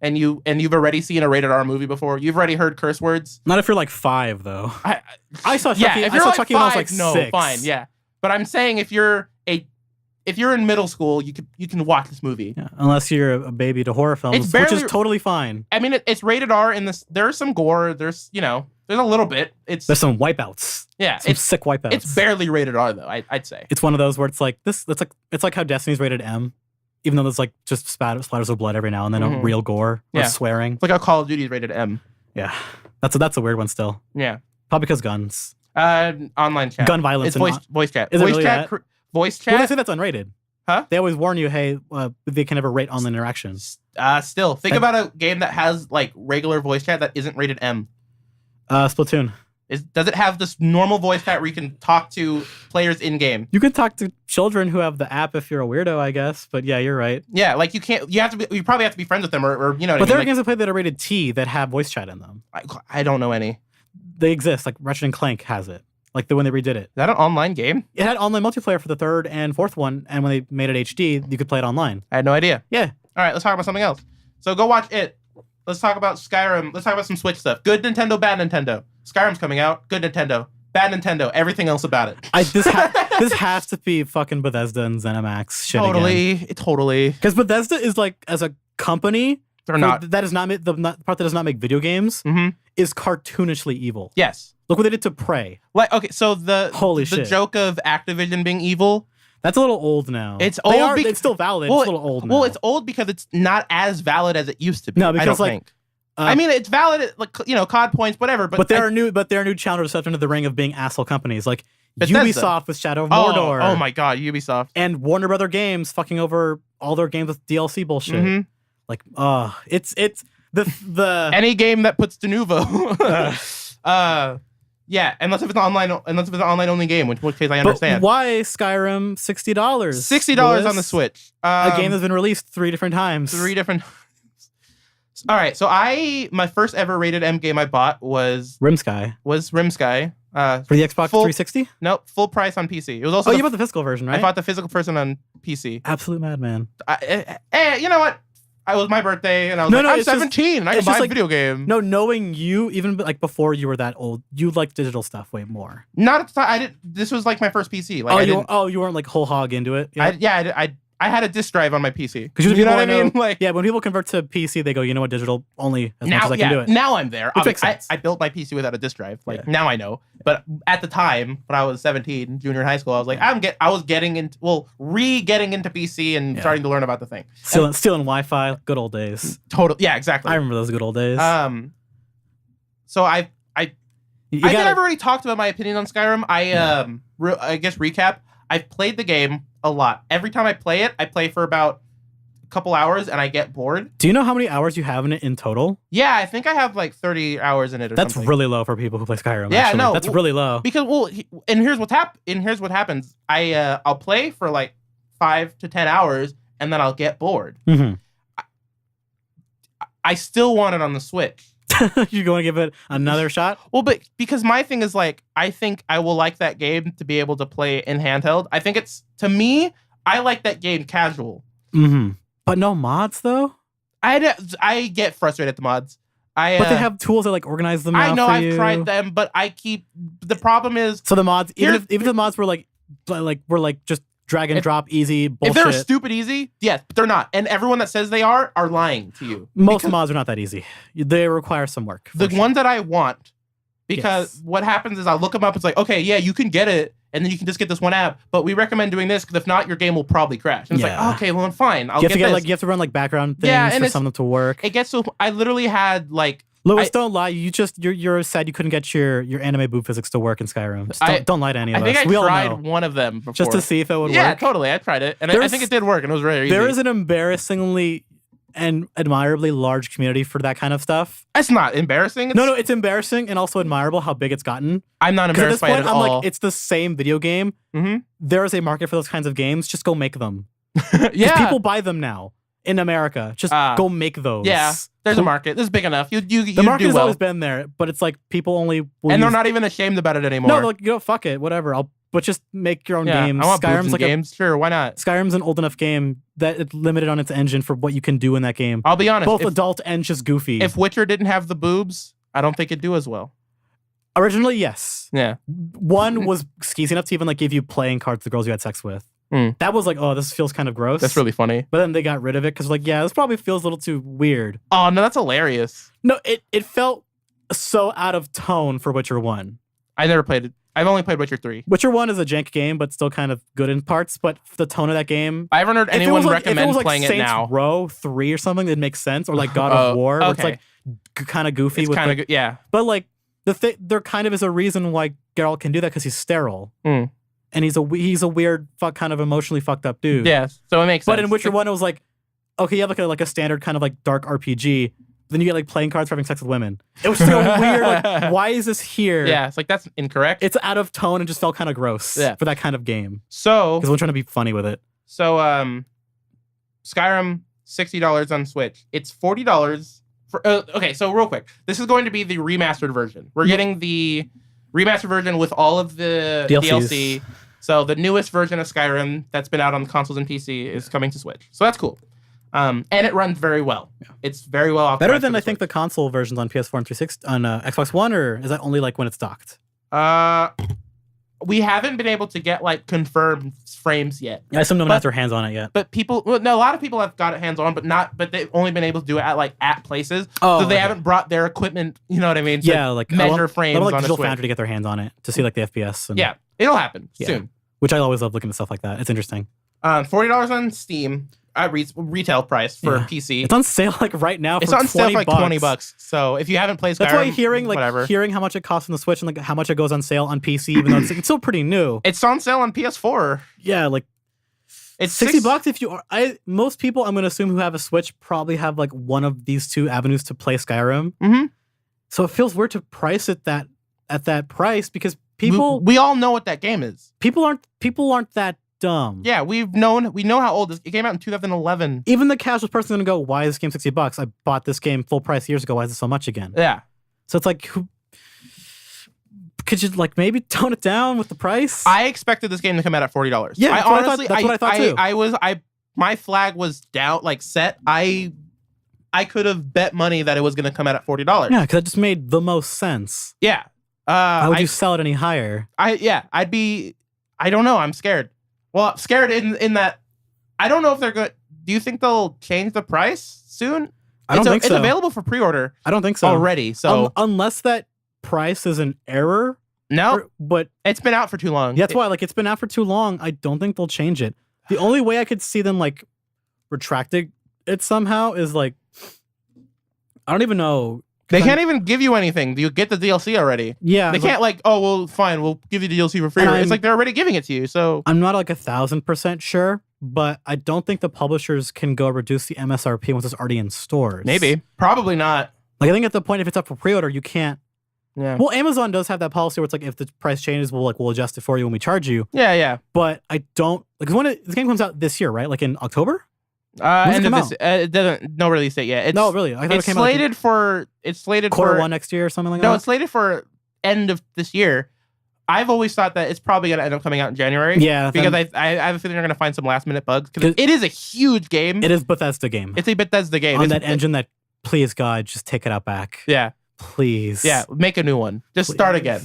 and you've already seen a rated R movie before, you've already heard curse words. Not if you're like 5 though. I saw Chucky. Yeah, if you're I saw like Chucky 5, when I was like 6. no, fine, yeah. But I'm saying if you're in middle school, you can watch this movie. Yeah, unless you're a baby to horror films, which is totally fine. I mean, it's rated R in this. There's some gore. There's there's a little bit. There's some wipeouts. Yeah, it's sick wipeouts. It's barely rated R though. I'd say it's one of those where it's like this. It's like how Destiny's rated M, even though there's like just splatters of blood every now and then, a real gore or swearing. It's like how Call of Duty is rated M. Yeah, that's a weird one still. Yeah, probably because guns. Online chat. Gun violence. It's voice chat. Is voice it really chat. that? Voice chat. Well, they say that's unrated. Huh? They always warn you, hey, they can never rate online interactions. Still, think about a game that has like regular voice chat that isn't rated M. Splatoon. Does it have this normal voice chat where you can talk to players in game? You can talk to children who have the app if you're a weirdo, I guess. But yeah, you're right. Yeah, like you can't. You probably have to be friends with them, or you know. But there are games that play that are rated T that have voice chat in them. I don't know any. They exist. Like Ratchet and Clank has it. Like the when they redid it. Is that an online game? It had online multiplayer for the 3rd and 4th one, and when they made it HD, you could play it online. I had no idea. Yeah. All right, let's talk about something else. So go watch it. Let's talk about Skyrim. Let's talk about some Switch stuff. Good Nintendo, bad Nintendo. Skyrim's coming out. Good Nintendo. Bad Nintendo. Everything else about it. This has to be fucking Bethesda and ZeniMax shit again. Totally. Because Bethesda is like, as a company, they're not. That is not the part that does not make video games. Is cartoonishly evil. Yes. Look what they did to Prey. Like, okay, so the joke of Activision being evil. That's a little old now. It's old. It's still valid. Well, it's a little old now. Well, it's old because it's not as valid as it used to be. No, because I think. I mean, it's valid at, like, COD points, whatever. But there are new challengers stepped into the ring of being asshole companies like Bethesda. Ubisoft with Shadow of Mordor. Oh my God, Ubisoft and Warner Brother Games fucking over all their games with DLC bullshit. Like, it's the any game that puts Denuvo. Yeah, unless if it's an online only game, which case I understand. But why Skyrim $60? $60 on the Switch. A game that's been released 3 different times. All right, so my first ever rated M game I bought was Rimsky. For the Xbox 360? Nope, full price on PC. It was also you bought the physical version, right? I bought the physical version on PC. Absolute madman. You know what? It was my birthday, and I was I'm 17, and I can buy a video game. No, knowing you, even like before you were that old, you liked digital stuff way more. Not at the time. I didn't. This was like my first PC. Like, you weren't like whole hog into it. Yeah. I had a disc drive on my PC. Because you know what I mean? Like, yeah, when people convert to PC, they go, you know what, digital only as much as I can do it. Now I'm there. I built my PC without a disc drive. Like now I know. But at the time, when I was 17, junior in high school, I was like, I was getting into PC and starting to learn about the thing. Stealing Wi-Fi, good old days. Yeah, exactly. I remember those good old days. So I think I've already talked about my opinion on Skyrim. I guess recap. I've played the game a lot. Every time I play it, I play for about a couple hours and I get bored. Do you know how many hours you have in it in total? Yeah, I think I have like 30 hours in it. That's really low for people who play Skyrim. Yeah, actually. no, that's really low. Because and here's what happens. I'll play for like 5 to 10 hours and then I'll get bored. I still want it on the Switch. You're going to give it another shot? Well, but because my thing is like, I think I will like that game to be able to play in handheld. I think to me, I like that game casual. But no mods though? I get frustrated at the mods. But they have tools that like organize them. I know I've tried them, but the problem is. So the mods, even if the mods were like just drag and drop easy bullshit. If they're stupid easy, yes, but they're not. And everyone that says they are lying to you. Most mods are not that easy. They require some work. The ones that I want, because what happens is I'll look them up. It's like, okay, yeah, you can get it, and then you can just get this one app. But we recommend doing this because if not, your game will probably crash. And it's like, okay, well, fine. I'll get this. You have to run like background things for some of them to work. It gets so I literally had like. Lewis, don't lie. You're sad you couldn't get your anime boob physics to work in Skyrim. Don't lie to any of us. I think I tried one of them before. Just to see if it would work. Yeah, totally. I tried it, and I think it did work, and it was very easy. There is an embarrassingly and admirably large community for that kind of stuff. It's not embarrassing. No, it's embarrassing and also admirable how big it's gotten. I'm not embarrassed by it at all. I'm like, it's the same video game. There is a market for those kinds of games. Just go make them. Yeah. People buy them now in America. Just go make those. Yeah. There's a market. This is big enough. The market has well. always been there, but it's like people only will and they're not even ashamed about it anymore. No, they're like, fuck it, whatever. But just make your own games. I want Skyrim's like games. Sure, why not? Skyrim's an old enough game that it's limited on its engine for what you can do in that game. I'll be honest. Both adult and just goofy. If Witcher didn't have the boobs, I don't think it'd do as well. Originally, yes. Yeah. One was skeezy enough to even like give you playing cards to the girls you had sex with. That was like, oh, this feels kind of gross. That's really funny. But then they got rid of it because like, yeah, this probably feels a little too weird. Oh no, that's hilarious. No, it felt so out of tone for Witcher 1. I never played it. I've only played Witcher 3. Witcher 1 is a jank game, but still kind of good in parts. But the tone of that game, I haven't heard anyone recommend playing Saints it now. Row 3 or something that makes sense, or like God of War, where it's like kind of goofy. It's kind of yeah. But like there kind of is a reason why Geralt can do that because he's sterile. And he's a weird, kind of emotionally fucked up dude. Yeah, so it makes sense. But in Witcher 1, it was like, okay, you have like a standard kind of like dark RPG. Then you get like playing cards for having sex with women. It was so weird. Like, why is this here? Yeah, it's like that's incorrect. It's out of tone and just felt kind of gross for that kind of game. So because we're trying to be funny with it. So Skyrim $60 on Switch. It's $40 for. Okay, so real quick, this is going to be the remastered version. We're getting the remastered version with all of the DLC. So the newest version of Skyrim that's been out on consoles and PC is coming to Switch. So that's cool. And it runs very well. Yeah. It's very well optimized. Better than I think the console versions on PS4 and 360 on Xbox One, or is that only like when it's docked? We haven't been able to get like confirmed frames yet. Yeah, some don't have their hands on it yet. But a lot of people have got it hands on, but they've only been able to do it at places. So they haven't brought their equipment. You know what I mean? Like measure frames like on Digital a Switch. Foundry to get their hands on it to see like the FPS. Yeah, it'll happen soon. Which I always love looking at stuff like that. It's interesting. $40 on Steam. Retail price for PC. It's on sale like right now. It's on sale for like $20. So if you haven't played Skyrim, that's why hearing how much it costs on the Switch and like how much it goes on sale on PC, even though it's still pretty new. It's on sale on PS4. Yeah, like it's $60 if you are. Most people, I'm going to assume, who have a Switch probably have like one of these two avenues to play Skyrim. So it feels weird to price it at that price because people we all know what that game is. People aren't that dumb. Yeah, we know how old it came out in 2011. Even the casual person is gonna go, why is this game $60? I bought this game full price years ago. Why is it so much again? Yeah. So it's like, could you like maybe tone it down with the price? I expected this game to come out at $40. Yeah, that's what I thought too. My flag was down, like set. I could have bet money that it was gonna come out at $40. Yeah, because it just made the most sense. Yeah. How would you sell it any higher? I'd be. I don't know. I'm scared. Well, scared in that I don't know if they're good. Do you think they'll change the price soon? I don't think so. It's available for pre-order. I don't think so already. So unless that price is an error, but it's been out for too long. That's why, like, it's been out for too long. I don't think they'll change it. The only way I could see them like retracting it somehow is like, I don't even know. They can't even give you anything. You get the DLC already. Yeah. They can't like, oh, well, fine, we'll give you the DLC for free. It's like they're already giving it to you. So I'm not like 1,000% sure, but I don't think the publishers can go reduce the MSRP once it's already in stores. Maybe. Probably not. Like, I think at the point, if it's up for pre-order, you can't. Yeah. Well, Amazon does have that policy where it's like, if the price changes, we'll adjust it for you when we charge you. Yeah, yeah. But I don't, like, this game comes out this year, right? Like in October? End of this, it doesn't. No release date yet. No, really. I thought it's slated for. It's slated quarter for one next year or something like that. No, it's slated for end of this year. I've always thought that it's probably gonna end up coming out in January. Yeah, because I have a feeling they're gonna find some last minute bugs because it is a huge game. It is Bethesda game. It's a Bethesda game on that engine. That please God, just take it out back. Yeah, please. Yeah, make a new one. Just start again.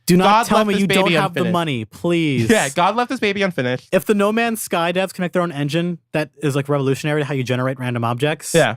Do not tell me you don't have the money, please. Yeah, God left this baby unfinished. If the No Man's Sky devs can make their own engine that is like revolutionary to how you generate random objects, yeah,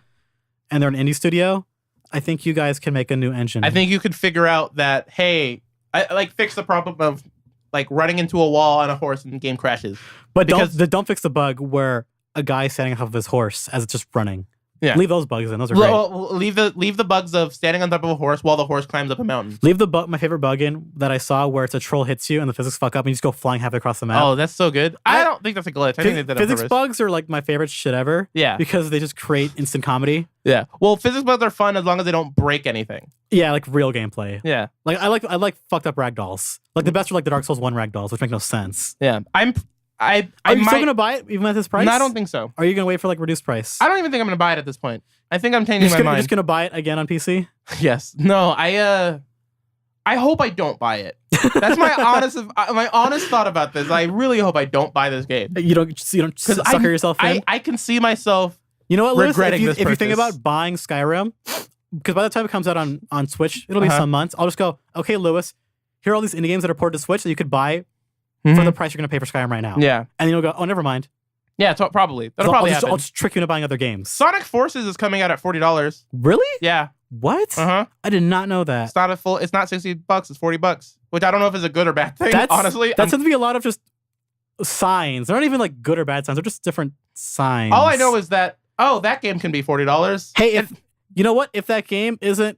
and they're an indie studio, I think you guys can make a new engine. I think you could figure out that, hey, I like fix the problem of like running into a wall on a horse and the game crashes. But don't fix the bug where a guy is standing off of his horse as it's just running. Yeah. Leave those bugs in. Those are great. Leave the bugs of standing on top of a horse while the horse climbs up a mountain. Leave my favorite bug in that I saw where it's a troll hits you and the physics fuck up and you just go flying halfway across the map. Oh, that's so good. I don't think that's a glitch. I think they did physics bugs are like my favorite shit ever. Yeah. Because they just create instant comedy. Yeah. Well, physics bugs are fun as long as they don't break anything. Yeah, like real gameplay. Yeah. Like I like fucked up ragdolls. Like the best are like the Dark Souls 1 ragdolls, which make no sense. Yeah. Are you still gonna buy it even at this price? No, I don't think so. Are you gonna wait for like reduced price? I don't even think I'm gonna buy it at this point. I think I'm changing my mind. You're just gonna buy it again on PC? Yes. No. I hope I don't buy it. That's my honest thought about this. I really hope I don't buy this game. You don't sucker yourself in. I can see myself. You know what, Lewis? Regretting if you think about buying Skyrim, because by the time it comes out on Switch, it'll be some months. I'll just go, okay, Lewis, here are all these indie games that are ported to Switch that you could buy for the price you're gonna pay for Skyrim right now. Yeah. And then you'll go, oh, never mind. Yeah, probably. That'll probably happen. I'll just trick you into buying other games. Sonic Forces is coming out at $40. Really? Yeah. What? I did not know that. It's not It's not $60. It's $40, which I don't know if it's a good or bad thing. Honestly, that tends to be a lot of just signs. They're not even like good or bad signs. They're just different signs. All I know is that that game can be $40. Hey, you know what? If that game isn't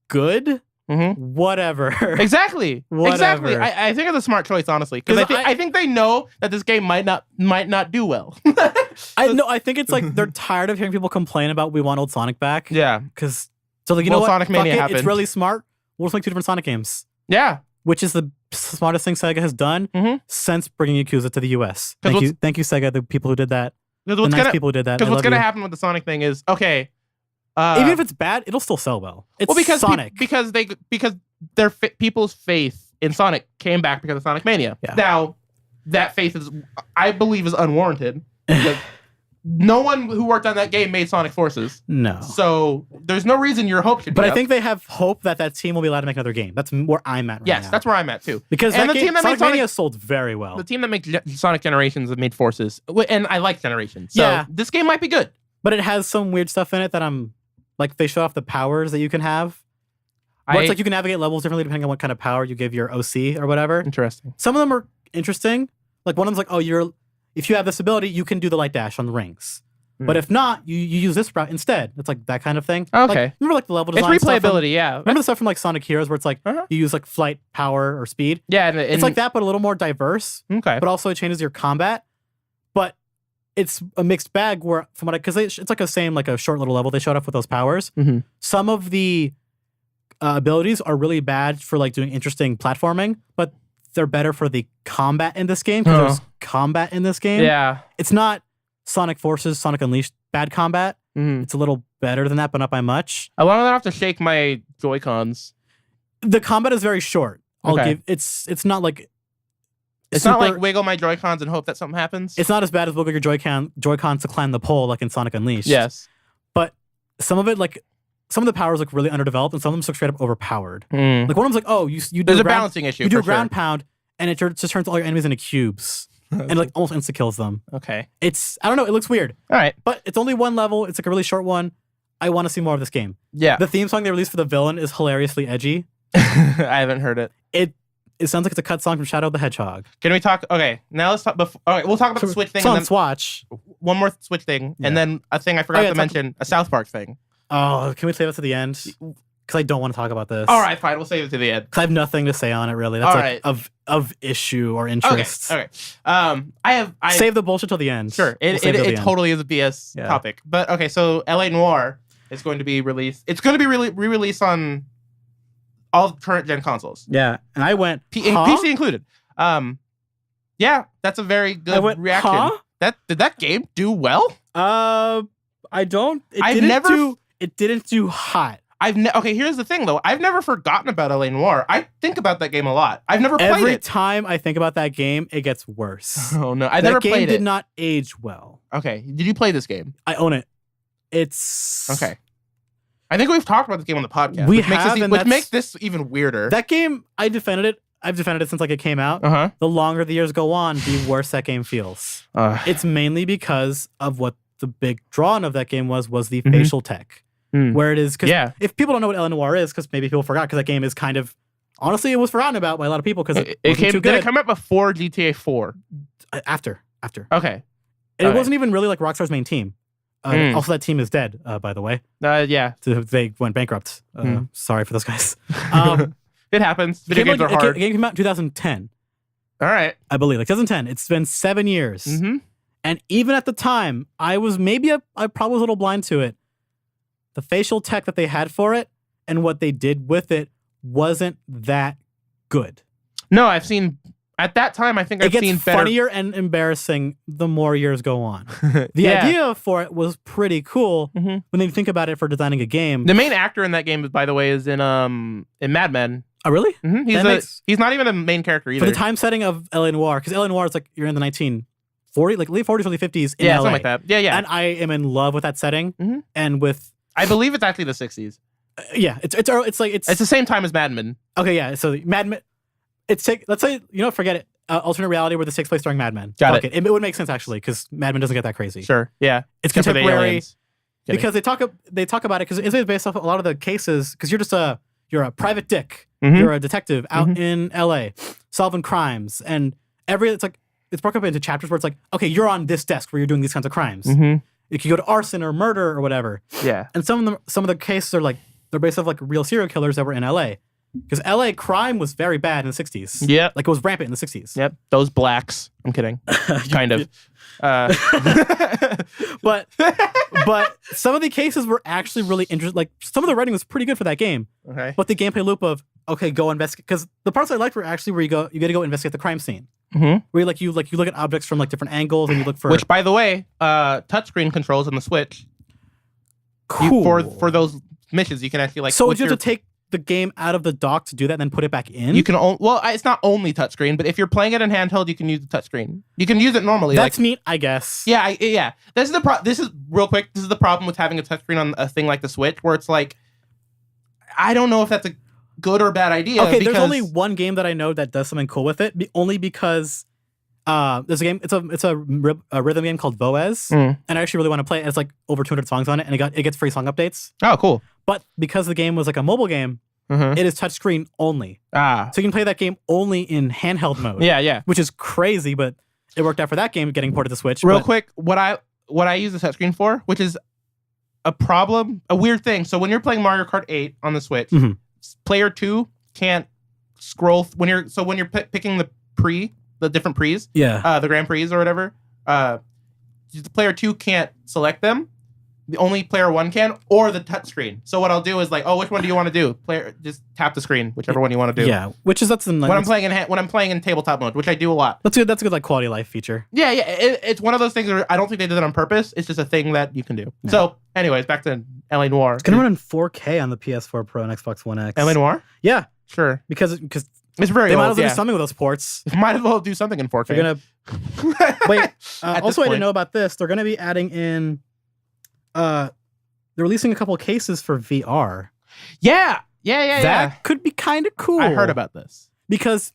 good, whatever. Exactly. Whatever. Exactly. I think it's a smart choice, honestly, because I think they know that this game might not do well. I think it's like they're tired of hearing people complain about we want old Sonic back. Yeah. Because know what? Sonic Mania happened. It's really smart. We'll just make 2 different Sonic games. Yeah. Which is the smartest thing Sega has done since bringing Yakuza to the US. Thank you, Sega, the people who did that. The nice people who did that. Because what's going to happen with the Sonic thing is, okay. Even if it's bad, it'll still sell well. It's because Sonic. Because their people's faith in Sonic came back because of Sonic Mania. Yeah. Now, that faith I believe is unwarranted. Because no one who worked on that game made Sonic Forces. No. So there's no reason your hope should be But up. I think they have hope that team will be allowed to make another game. That's where I'm at right now. Yes, that's where I'm at too. Because the team that Sonic Mania sold very well. The team that makes Sonic Generations have made Forces. And I like Generations. So this game might be good. But it has some weird stuff in it that I'm... Like, they show off the powers that you can have. Where it's like you can navigate levels differently depending on what kind of power you give your OC or whatever. Interesting. Some of them are interesting. Like, one of them's like, oh, if you have this ability, you can do the light dash on the rings. But if not, you use this route instead. It's like that kind of thing. Okay. Like, remember like the level design It's replayability, yeah. Remember the stuff from like Sonic Heroes where it's like you use like flight, power, or speed? Yeah. It's like that, but a little more diverse. Okay. But also it changes your combat. But it's a mixed bag where, from what because it's like a short little level they showed up with those powers. Some of the abilities are really bad for like doing interesting platforming, but they're better for the combat in this game because there's combat in this game. Yeah. It's not Sonic Forces, Sonic Unleashed bad combat. It's a little better than that, but not by much. I don't have to shake my Joy-Cons. The combat is very short. It's not like not like wiggle my Joy-Cons and hope that something happens. It's not as bad as wiggle your Joy-Cons to climb the pole like in Sonic Unleashed. Yes. But some of it, like some of the powers look really underdeveloped and some of them look straight up overpowered. Like one of them's like, oh, you do there's a balancing issue. You do a ground pound and it just turns all your enemies into cubes. And like almost insta kills them. Okay. I don't know, it looks weird. All right. But it's only one level. It's like a really short one. I want to see more of this game. Yeah. The theme song they released for the villain is hilariously edgy. I haven't heard it. It sounds like it's a cut song from Shadow the Hedgehog. Can we talk? Okay, now let's talk. All right, we'll talk about the Switch thing. It's on Swatch. One more Switch thing, and then a thing I forgot to mention, a South Park thing. Oh, can we save it to the end? Because I don't want to talk about this. All right, fine. We'll save it to the end. Because I have nothing to say on it, really. That's all like right. of issue or interest. Okay. I save the bullshit till the end. Sure. It totally is a BS topic. But okay, so LA Noire is going to be released. It's going to be re-released on all current gen consoles. Yeah, and I went PC included. Yeah, that's a very good reaction. Huh? Did that game do well? I don't. It didn't do hot. Okay, here's the thing though. I've never forgotten about LA Noire. I think about that game a lot. I've never played it. Every time I think about that game, it gets worse. Oh no, I never played it. That game did not age well. Okay, did you play this game? I own it. It's okay. I think we've talked about this game on the podcast. Which makes this even weirder. That game, I've defended it since like it came out. The longer the years go on, the worse that game feels. It's mainly because of what the big draw of that game was the facial tech. Where it is, because if people don't know what LA Noire is, because maybe people forgot, because that game is kind of, honestly, it was forgotten about by a lot of people because it wasn't too good. Did it come out before GTA 4? After. Okay. And it wasn't even really like Rockstar's main team. Also, that team is dead, by the way. Yeah. They went bankrupt. Sorry for those guys. It happens. Video games are hard. The game came out in 2010. All right. I believe, like 2010. It's been 7 years. And even at the time, I probably was a little blind to it. The facial tech that they had for it and what they did with it wasn't that good. No, I've seen At that time, I think It I've gets seen better. funnier and embarrassing the more years go on. The idea for it was pretty cool when you think about it for designing a game. The main actor in that game, by the way, is in Mad Men. Oh, really? He's not even a main character either. For the time setting of L.A. Noire, because L.A. Noire is like you're in the 1940s, like late 40s, early 50s in LA. Something like that. Yeah. And I am in love with that setting. And with I believe it's actually the 60s. It's the same time as Mad Men. Okay, yeah. So Mad Men, let's say forget it. Alternate reality where this takes place during Mad Men. Got it. It would make sense actually because Mad Men doesn't get that crazy. Sure. Yeah. It's contemporary because they talk about it because it's based off a lot of the cases because you're a private dick. You're a detective out in LA solving crimes and it's broken up into chapters where it's like, okay, you're on this desk where you're doing these kinds of crimes. You could go to arson or murder or whatever. Yeah. And some of the cases are like they're based off like real serial killers that were in LA. Because LA crime was very bad in the 60s. Yep. Like it was rampant in the 60s. Yep. Those blacks. I'm kidding. Kind of. But some of the cases were actually really interesting. Like some of the writing was pretty good for that game. Okay. But the gameplay loop of, okay, go investigate. Because the parts I liked were actually where you got to go investigate the crime scene. Where you look at objects from like different angles and you look for. Which, by the way, touchscreen controls on the Switch. Cool. For those missions, you can actually like. So would you have to take the game out of the dock to do that and then put it back in? You can it's not only touchscreen, but if you're playing it in handheld, you can use the touchscreen. You can use it normally. That's neat, I guess. Yeah, yeah. This is real quick. This is the problem with having a touchscreen on a thing like the Switch, where it's like, I don't know if that's a good or bad idea. Okay, there's only one game that I know that does something cool with it, only because there's a game. It's a rhythm game called Boaz, and I actually really want to play it. It's like over 200 songs on it, and it gets free song updates. Oh, cool. But because the game was like a mobile game, it is touchscreen only. So you can play that game only in handheld mode. Yeah. Which is crazy, but it worked out for that game getting ported to Switch. Real quick, what I use the touchscreen for, which is a weird thing. So when you're playing Mario Kart 8 on the Switch, player 2 can't scroll when you're picking the different pre's, the Grand Prix or whatever. The player 2 can't select them. The only player 1 can, or the touchscreen. So what I'll do is like, oh, which one do you want to do? Just tap the screen, whichever one you want to do. Yeah, that's when I'm playing in tabletop mode, which I do a lot. That's good. That's a good like quality of life feature. Yeah. It's one of those things where I don't think they did it on purpose. It's just a thing that you can do. Yeah. So, anyways, back to L.A. Noire. It's gonna run in 4K on the PS4 Pro and Xbox One X. L.A. Noire? Yeah, sure. Because it's very. They old, might as well do something with those ports. Might as well do something in 4K. They're gonna wait. Also, I didn't know about this. They're gonna be adding in. They're releasing a couple of cases for VR. Yeah. That could be kind of cool. I heard about this. Because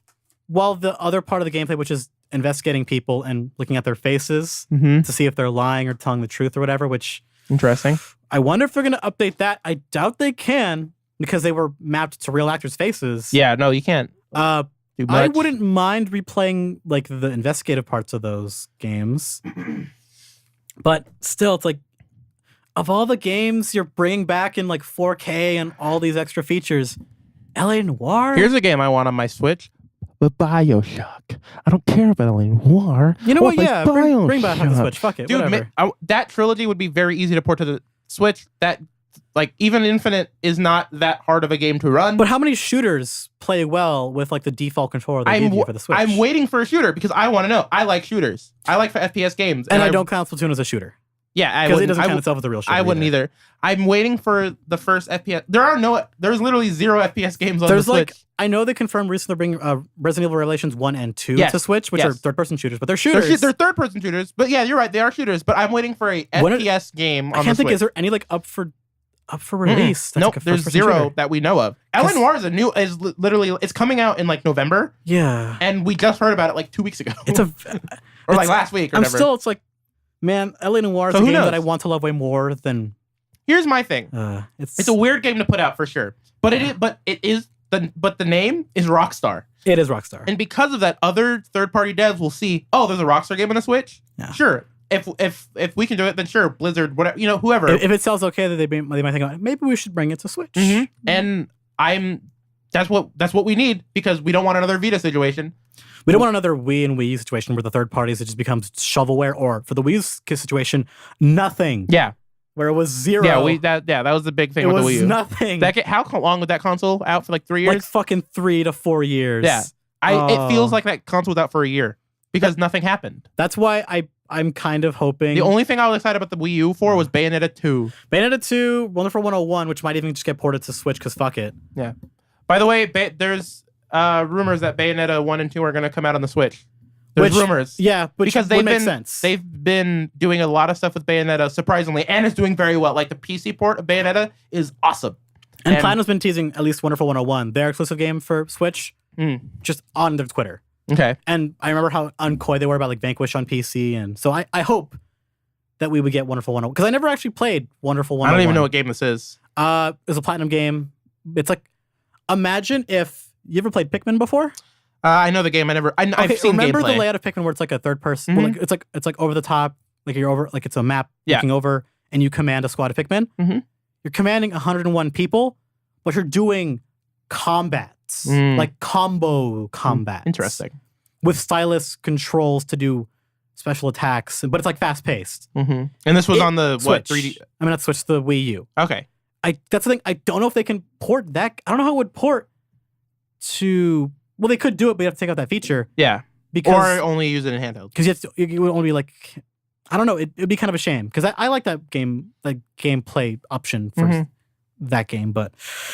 while the other part of the gameplay, which is investigating people and looking at their faces to see if they're lying or telling the truth or whatever, which... Interesting. I wonder if they're going to update that. I doubt they can because they were mapped to real actors' faces. Yeah, no, you can't. I wouldn't mind replaying like the investigative parts of those games. But still, it's like, of all the games you're bringing back in like 4K and all these extra features, L.A. Noire? Here's a game I want on my Switch. But BioShock. I don't care about L.A. Noire. You know what? Yeah, bring back on the Switch. Fuck it, dude, whatever. That trilogy would be very easy to port to the Switch. That, like, even Infinite is not that hard of a game to run. But how many shooters play well with like the default controller they give you for the Switch? I'm waiting for a shooter because I want to know. I like shooters. I like FPS games. And I don't count Splatoon as a shooter. Yeah, because it doesn't count itself as a real shooter. I wouldn't either. I'm waiting for the first FPS. There's literally 0 FPS games on the Switch. I know they confirmed recently they're bringing Resident Evil Revelations 1 and 2 to Switch, which are third-person shooters, but they're shooters. They're third-person shooters, but yeah, you're right, they are shooters. But I'm waiting for a FPS game on the Switch. I can't think, is there any like up for release? Nope, there's 0 that we know of. L.A. Noire is literally it's coming out in like November. Yeah, and we just heard about it like 2 weeks ago. Or like last week. Or whatever. It's like. Man, L.A. Noire is a game that I want to love way more than. Here's my thing. It's a weird game to put out for sure, but the name is Rockstar. It is Rockstar, and because of that, other third-party devs will see. Oh, there's a Rockstar game on the Switch. Yeah. Sure. If we can do it, then sure. Blizzard, whatever, whoever. If it sells okay, then they might think, maybe we should bring it to Switch. And that's what we need because we don't want another Vita situation. We don't want another Wii and Wii U situation where the third parties it just becomes shovelware, or for the Wii U situation, nothing. Yeah, where it was 0. Yeah, that was the big thing with the Wii U. It was nothing. How long was that console out for? Like 3 years? Like fucking 3 to 4 years. Yeah, It feels like that console was out for a year because nothing happened. That's why I'm kind of hoping. The only thing I was excited about the Wii U for was Bayonetta 2. Bayonetta 2, Wonderful 101, which might even just get ported to Switch because fuck it. Yeah. By the way, there's rumors that Bayonetta 1 and 2 are going to come out on the Switch. There's rumors. Yeah, because they've been doing a lot of stuff with Bayonetta, surprisingly, and it's doing very well. Like the PC port of Bayonetta is awesome. And Platinum's been teasing at least Wonderful 101, their exclusive game for Switch, just on their Twitter. Okay. And I remember how uncoy they were about like Vanquish on PC, and so I hope that we would get Wonderful 101 because I never actually played Wonderful 101. I don't even know what game this is. It's a Platinum game. It's like, imagine if you ever played Pikmin before. I know the game. I've seen remember gameplay. the layout of Pikmin where it's like a third person. Well, it's like over the top, like you're over, like it's a map looking over, and you command a squad of Pikmin. You're commanding 101 people, but you're doing combats, like combo combats. Interesting. With stylus controls to do special attacks, but it's like fast paced. And this was on the Switch. 3D? I mean, not Switch, the Wii U. Okay. That's the thing. I don't know if they can port that. I don't know how it would port to. Well, they could do it, but you have to take out that feature. Yeah. Or only use it in handheld. Because it would only be like, I don't know. It'd be kind of a shame because I like that game, like gameplay option for that game, but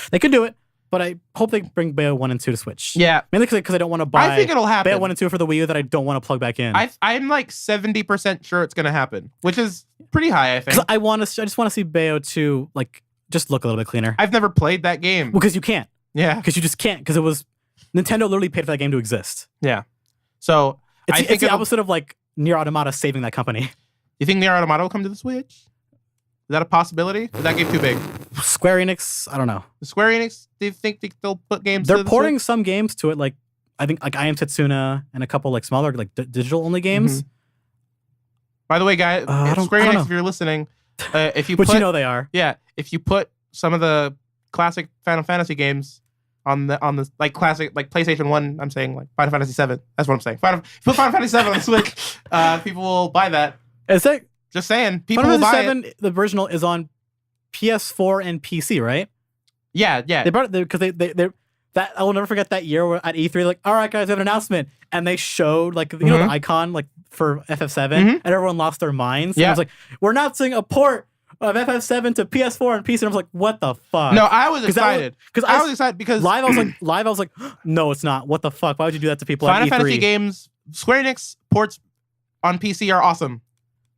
they could do it. But I hope they bring Bayo 1 and 2 to Switch. Yeah. Mainly because I don't want to buy. I think it'll happen. Bayo 1 and 2 for the Wii U that I don't want to plug back in. I'm like 70% sure it's going to happen, which is pretty high, I think. Because I just want to see Bayo 2 like just look a little bit cleaner. I've never played that game. Well, because you can't. Yeah. Because you just can't. Because it was Nintendo literally paid for that game to exist. Yeah. So it's the opposite of like Nier Automata saving that company. You think Nier Automata will come to the Switch? Is that a possibility? Is that game too big? Square Enix, I don't know. Square Enix, do you think they'll put games? They're porting some games to it, like I think like I Am Setsuna and a couple like smaller like digital only games. By the way, guys, Square Enix, if you're listening, if you which put, you know they are, if you put some of the classic Final Fantasy games on the like classic like PlayStation 1, I'm saying like Final Fantasy 7. That's what I'm saying. If you put Final Fantasy 7 on the Switch, people will buy that. Is that just saying? People Final will buy Fantasy 7, the original is on PS4 and PC, right? Yeah. They brought it because they that I will never forget that year where at E3 like, all right guys, we have an announcement, and they showed like you know the icon like for FF7, and everyone lost their minds. Yeah, and I was like, we're announcing a port of FF7 to PS4 and PC, and I was like, what the fuck? No, I was excited because I was excited because live I was like, no, it's not. What the fuck? Why would you do that to people? Final at E3? Fantasy games, Square Enix ports on PC are awesome.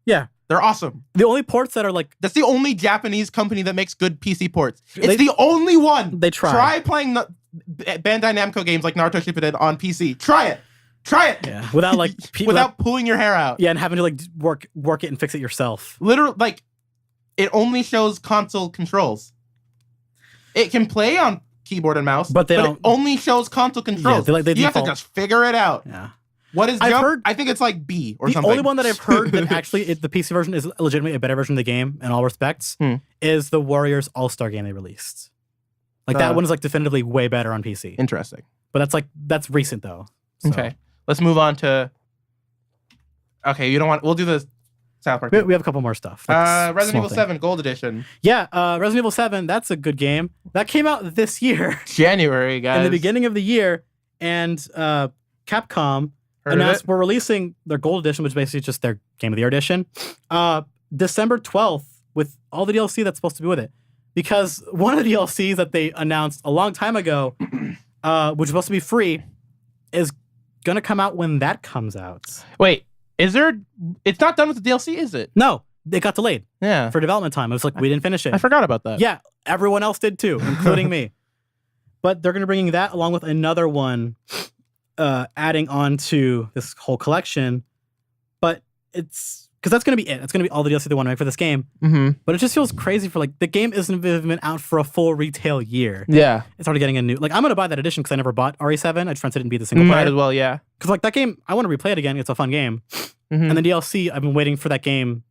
Yeah. They're awesome. The only ports that are like... That's the only Japanese company that makes good PC ports. It's the only one. They try. Try playing Bandai Namco games like Naruto Shippuden on PC. Try it. Yeah. Without like... without pulling your hair out. Yeah, and having to like work it and fix it yourself. Literally, like, it only shows console controls. It can play on keyboard and mouse, but it only shows console controls. Yeah, they you have to just figure it out. Yeah. What is jump? I think it's like B or something. The only one that I've heard that actually the PC version is legitimately a better version of the game in all respects is the Warriors All-Star game they released. Like that one is like definitively way better on PC. Interesting. But that's recent though. So. Okay. Let's move on to... Okay, you don't want... We'll do the South Park. We have a couple more stuff. Resident Evil 7 Gold Edition. Yeah, Resident Evil 7, that's a good game. That came out this year. January, guys. In the beginning of the year. And Capcom announced we're releasing their Gold Edition, which is basically just their Game of the Year edition, December 12th with all the DLC that's supposed to be with it. Because one of the DLCs that they announced a long time ago, which was supposed to be free, is going to come out when that comes out. Wait, it's not done with the DLC, is it? No, it got delayed. Yeah. For development time. It was like, we didn't finish it. I forgot about that. Yeah, everyone else did too, including me. But they're going to bring that along with another one, adding on to this whole collection. But it's because that's going to be it. That's going to be all the DLC they want to make for this game. But it just feels crazy for like the game isn't been out for a full retail year. Yeah, it's already getting a new. Like I'm going to buy that edition because I never bought RE7. I just rented it and beat the single player. Might as well, yeah. Because like that game, I want to replay it again. It's a fun game. And the DLC, I've been waiting for that game.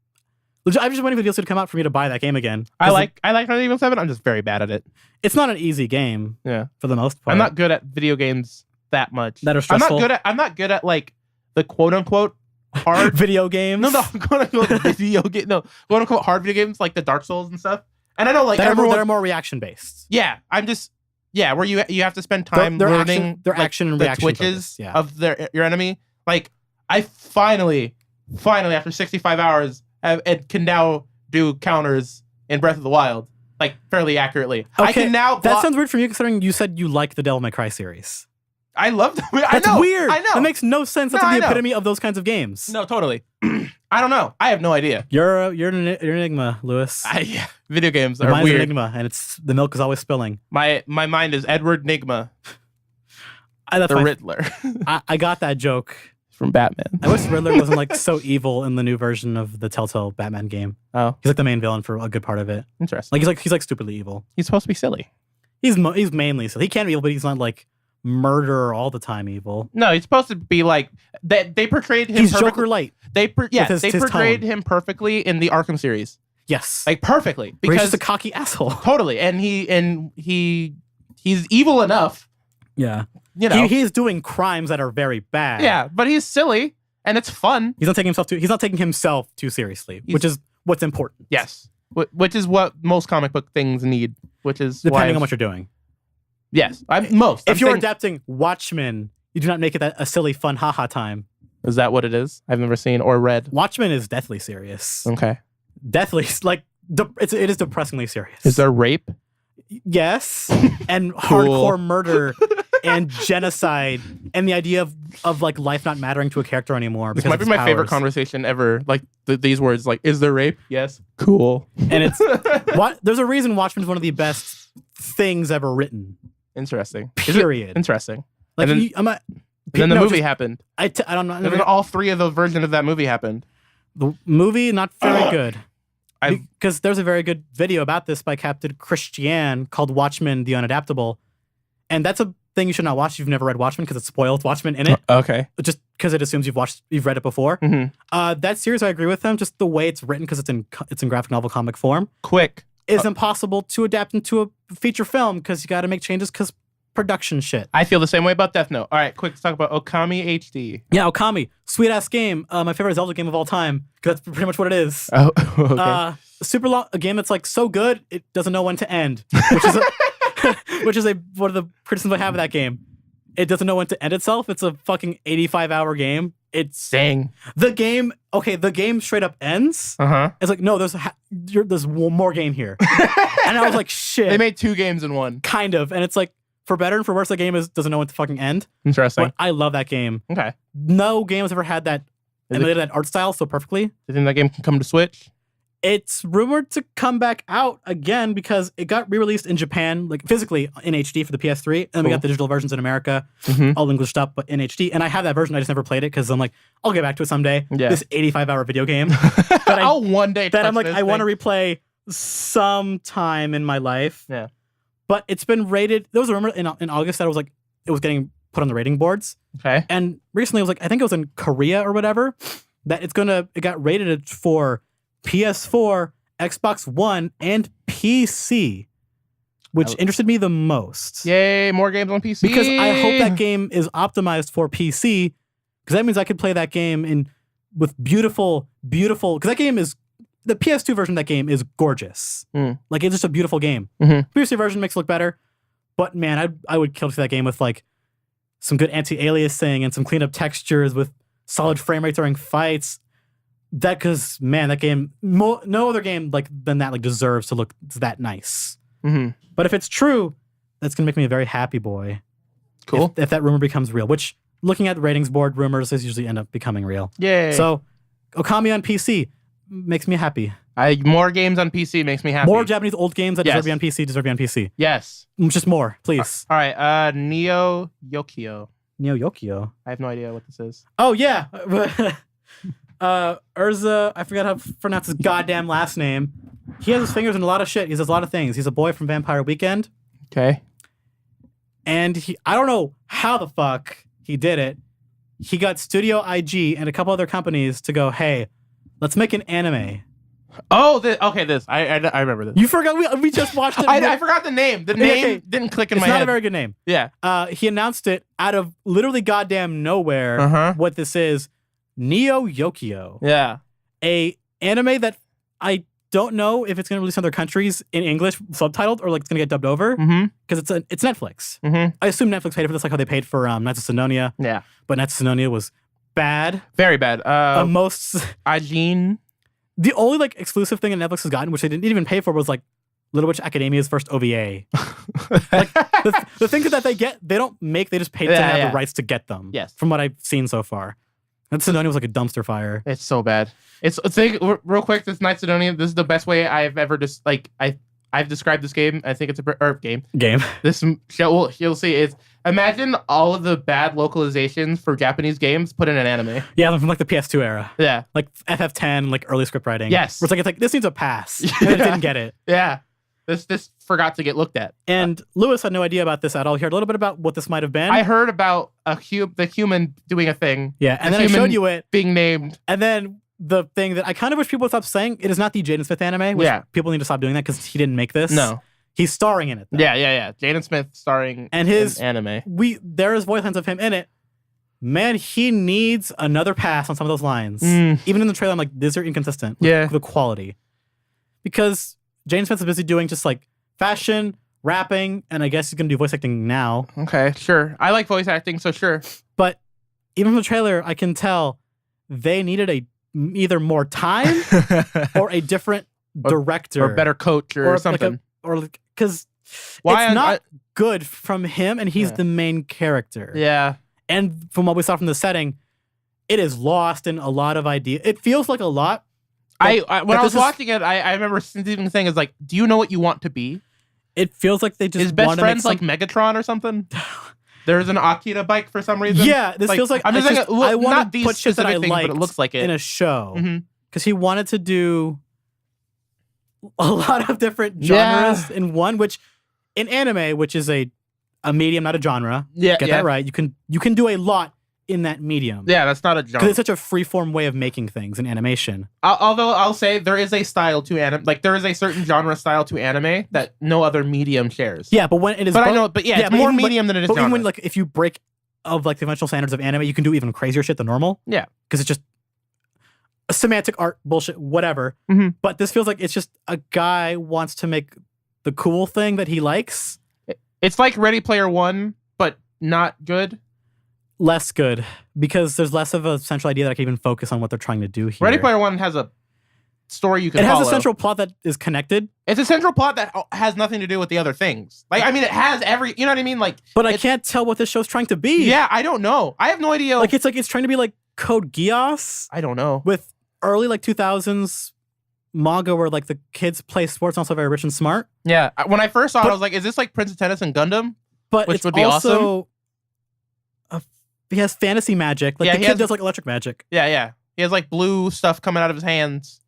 I'm just waiting for the DLC to come out for me to buy that game again. I like Resident Evil 7. I'm just very bad at it. It's not an easy game. Yeah, for the most part. I'm not good at video games that much. That are stressful. I'm not good at like the quote unquote hard video games. No, quote unquote video game. No, quote unquote hard video games like the Dark Souls and stuff. And I know like that are more reaction based. Yeah, I'm just Yeah, where you have to spend time learning their action and the reaction twitches focus, of your enemy. Like I finally after 65 hours can now do counters in Breath of the Wild like fairly accurately. Okay, I can now. That sounds weird for you considering you said you like the Devil May Cry series. I love them. That's weird. I know. That makes no sense. That's the epitome of those kinds of games. No, totally. I don't know. I have no idea. You're an enigma, Lewis. Video games Your are mind's weird. an enigma, and the milk is always spilling. My mind is Edward Nigma, the Riddler I got that joke from Batman. I wish Riddler wasn't like so evil in the new version of the Telltale Batman game. Oh, he's like the main villain for a good part of it. Interesting. Like he's like stupidly evil. He's supposed to be silly. He's mainly silly. He can be evil, but he's not like murderer all the time evil. No, he's supposed to be like they portrayed him. He's perfectly. Joker light. They portrayed tone. him perfectly in the Arkham series. Yes, like perfectly because he's just a cocky asshole. Totally, and he's evil enough. Yeah, you know, he's doing crimes that are very bad. Yeah, but he's silly and it's fun. He's not taking himself too seriously, which is what's important. Yes, which is what most comic book things need. Which is depending on what you're doing. Yes, If you're adapting Watchmen, you do not make it a silly, fun, haha time. Is that what it is? I've never seen or read. Watchmen is deathly serious. Okay. Deathly, like it is depressingly serious. Is there rape? Yes, and hardcore murder and genocide, and the idea of like life not mattering to a character anymore. This might be my favorite conversation ever. Like these words, like, is there rape? Yes. Cool. And it's there's a reason Watchmen's one of the best things ever written. Interesting. Period. Interesting. Like and then the movie happened. I don't know. And then all three of those versions of that movie happened. The movie not very good. Because there's a very good video about this by Captain Christian called Watchmen: The Unadaptable, and that's a thing you should not watch if you've never read Watchmen because it spoils Watchmen in it. Okay. Just because it assumes you've read it before. Mm-hmm. That series, I agree with them. Just the way it's written because it's in graphic novel comic form. Quick. Is impossible to adapt into a feature film because you got to make changes because production shit. I feel the same way about Death Note. All right, quick, let's talk about Okami HD. Yeah, Okami, sweet ass game. My favorite Zelda game of all time because that's pretty much what it is. Oh, okay. Super long, a game that's like so good it doesn't know when to end, which is one of the criticisms I have of that game. It doesn't know when to end itself. It's a fucking 85-hour game. It's dang. The game. Okay, the game straight up ends. It's like no, there's one more game here, and I was like, shit. They made 2 games in one. Kind of, and it's like for better and for worse, the game doesn't know when to fucking end. Interesting. But I love that game. Okay. No game has ever had that emulated that art style so perfectly. Do you think that game can come to Switch? It's rumored to come back out again because it got re-released in Japan, like physically in HD for the PS3, and then we got the digital versions in America, all Englished up, but in HD. And I have that version. I just never played it because I'm like, I'll get back to it someday. Yeah. This 85-hour video game. I'll one day. That I'm like, I want to replay sometime in my life. Yeah. But it's been rated. There was a rumor in August that it was getting put on the rating boards. Okay. And recently it was like, I think it was in Korea or whatever, that it got rated for PS4, Xbox One, and PC, which interested me the most. Yay, more games on PC. Because I hope that game is optimized for PC, because that means I could play that game with beautiful, because that game is, the PS2 version of that game is gorgeous. Like, it's just a beautiful game. PC version makes it look better, but man, I would kill to that game with like some good anti-aliasing and some clean up textures with solid frame rate during fights. Because man, that game, no other game than that deserves to look that nice. But if it's true, that's gonna make me a very happy boy. Cool. If that rumor becomes real, which looking at the ratings board, rumors usually end up becoming real. Yay. So, Okami on PC makes me happy. More games on PC makes me happy. More Japanese old games that deserve to be on PC. Yes. Just more, please. All right. Neo Yokio. Neo Yokio. I have no idea what this is. Oh yeah. Urza, I forgot how to pronounce his goddamn last name. He has his fingers in a lot of shit. He does a lot of things. He's a boy from Vampire Weekend. Okay. And I don't know how the fuck he did it. He got Studio IG and a couple other companies to go, hey, let's make an anime. Oh, this. I remember this. You forgot? We just watched it. I forgot the name. The name didn't click in my head. It's not a very good name. Yeah. He announced it out of literally goddamn nowhere what this is. Neo Yokio. Yeah. A anime that I don't know if it's going to release in other countries in English subtitled or like it's going to get dubbed over because it's Netflix. I assume Netflix paid for this like how they paid for Knights of Sidonia. Yeah. But Knights of Sidonia was bad. Very bad. IGN. The only like exclusive thing that Netflix has gotten, which they didn't even pay for, was like Little Witch Academia's first OVA. Like the things that they get, they don't make. They just pay to have the rights to get them. Yes. From what I've seen so far. And Sidonia was like a dumpster fire. It's so bad. It's real quick. This Knights of Sidonia. This is the best way I've ever just I've described this game. I think it's a game. This show. Well, you'll see. It's imagine all of the bad localizations for Japanese games put in an anime. Yeah, from like the PS2 era. Yeah, like FF10, like early script writing. Yes, where it's like this needs a pass. And it didn't get it. Yeah, this forgot to get looked at. And Lewis had no idea about this at all. He heard a little bit about what this might have been. I heard about the human doing a thing. Yeah, and then I showed you it being named, and then. The thing that I kind of wish people would stop saying, it is not the Jaden Smith anime, which people need to stop doing that because he didn't make this. No. He's starring in it, though. Yeah. Jaden Smith starring in anime. There is voice lines of him in it. Man, he needs another pass on some of those lines. Even in the trailer, I'm like, these are inconsistent with the quality. Because Jaden Smith is busy doing just like fashion, rapping, and I guess he's going to do voice acting now. Okay, sure. I like voice acting, so sure. But even from the trailer, I can tell they needed either more time or a different director or better coach or something, because it's not good from him, and he's the main character. Yeah, and from what we saw from the setting, it is lost in a lot of ideas. It feels like a lot. When I was watching it, I remember Stephen saying, "Is like, do you know what you want to be?" It feels like they just his best friend's like Megatron or something. There's an Akira bike for some reason. Yeah, this feels like I'm just saying. I want to put shit that I like, like, but it looks like it in a show because he wanted to do a lot of different genres in one. Which in anime, which is a medium, not a genre. Yeah, get that right. You can do a lot in that medium. Yeah, that's not a genre. Because it's such a free-form way of making things in animation. Although I'll say there is a style to anime, like there is a certain genre style to anime that no other medium shares. Yeah, but when it is, it's more medium than it is genre. But even when, like, if you break of like the conventional standards of anime, you can do even crazier shit than normal. Yeah, because it's just a semantic art bullshit, whatever. But this feels like it's just a guy wants to make the cool thing that he likes. It's like Ready Player One, but not good. Less good because there's less of a central idea that I can even focus on what they're trying to do here. Ready Player One has a story you can follow. It has a central plot that is connected. It's a central plot that has nothing to do with the other things. Like, I mean, it has you know what I mean? Like, but I can't tell what this show's trying to be. Yeah, I don't know. I have no idea. Like it's trying to be like Code Geass. I don't know. With early like 2000s manga where like the kids play sports and also very rich and smart. Yeah. When I first saw it, I was like, is this like Prince of Tennis and Gundam? But which would be awesome. He has fantasy magic. Like the kid does like electric magic. Yeah. He has like blue stuff coming out of his hands.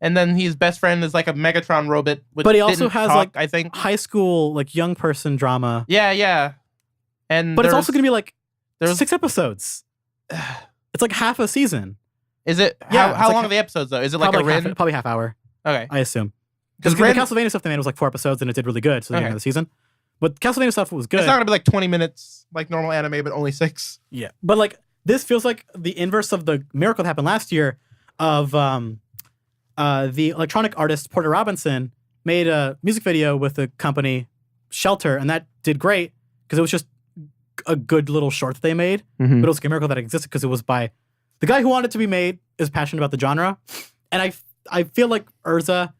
And then his best friend is like a Megatron robot. But he also has like I think high school like young person drama. Yeah. But it's also gonna be like 6 episodes. It's like half a season. Is it? Yeah. How long are the episodes though? Is it like a Rin? Probably half hour. Okay. I assume. Because the Castlevania stuff they made was like 4 episodes and it did really good. So they had the season. But Castlevania stuff was good. It's not gonna be like 20 minutes like normal anime, but only 6. Yeah. But like this feels like the inverse of the miracle that happened last year of the electronic artist Porter Robinson made a music video with the company Shelter, and that did great because it was just a good little short that they made. But it was like a miracle that it existed because it was by the guy who wanted it to be made is passionate about the genre. And I feel like Urza,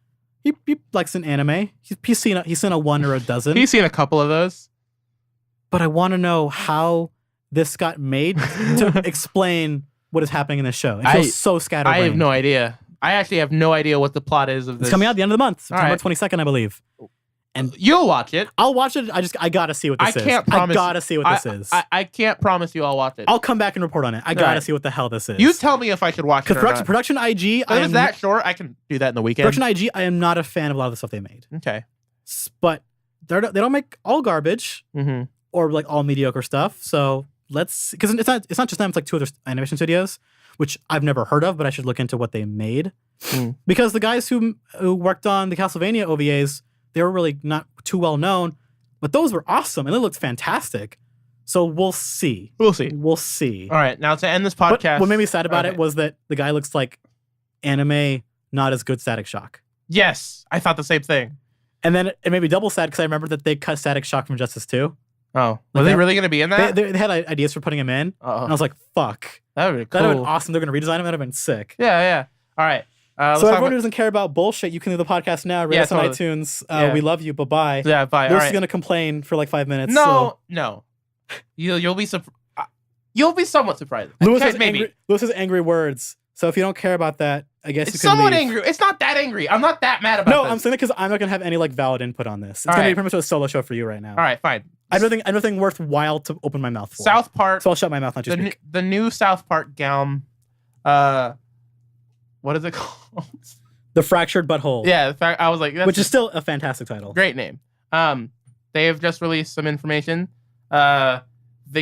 he likes an anime. He's seen a one or a dozen. He's seen a couple of those. But I want to know how this got made to explain what is happening in this show. It feels so scatterbrained. I have no idea. I actually have no idea what the plot is of this. It's coming out at the end of the month, September 22nd, I believe. And you'll watch it. I'll watch it. I gotta see what this is. I gotta see what this is. I can't promise you I'll watch it. I'll come back and report on it. I gotta see what the hell this is. You tell me if I should watch it or not. Production IG, if it's that short, I can do that in the weekend. Production IG, I am not a fan of a lot of the stuff they made. Okay. But they don't make all garbage or like all mediocre stuff. So let's, because it's not just them. It's like 2 other animation studios, which I've never heard of, but I should look into what they made. Because the guys who worked on the Castlevania OVAs, they were really not too well known, but those were awesome and they looked fantastic. So we'll see. We'll see. All right, now to end this podcast. But what made me sad about it was that the guy looks like anime, not as good Static Shock. Yes, I thought the same thing. And then it made me double sad because I remember that they cut Static Shock from Justice 2. Oh, were they really going to be in that? They had ideas for putting him in, and I was like, "Fuck, that would be cool. That would have been awesome. They're going to redesign him. That would have been sick." Yeah. All right. So everyone who doesn't care about bullshit, you can leave the podcast now. Rate us on iTunes. We love you. Bye bye. Yeah, bye. Lucy's going to complain for like 5 minutes. No. You'll be You'll be somewhat surprised. Lewis has angry words. So if you don't care about that, I guess it's you can somewhat leave. angry. It's not that angry. I'm not that mad about this. No, I'm saying it because I'm not going to have any like valid input on this. It's going to be pretty much a solo show for you right now. All right, fine. I have nothing worthwhile to open my mouth for. South Park. So I'll shut my mouth, not just speak. The new South Park game. What is it called? The Fractured Butthole. Yeah, I was like, which is still a fantastic title. Great name. They have just released some information. The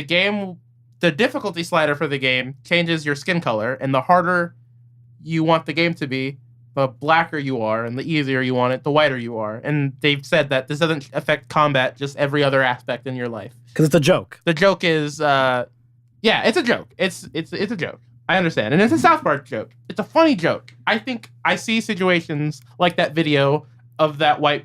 game, the difficulty slider for the game changes your skin color, and the harder you want the game to be, the blacker you are, and the easier you want it, the whiter you are. And they've said that this doesn't affect combat, just every other aspect in your life. Because it's a joke. The joke is, it's a joke. It's a joke. I understand. And it's a South Park joke. It's a funny joke. I think I see situations like that video of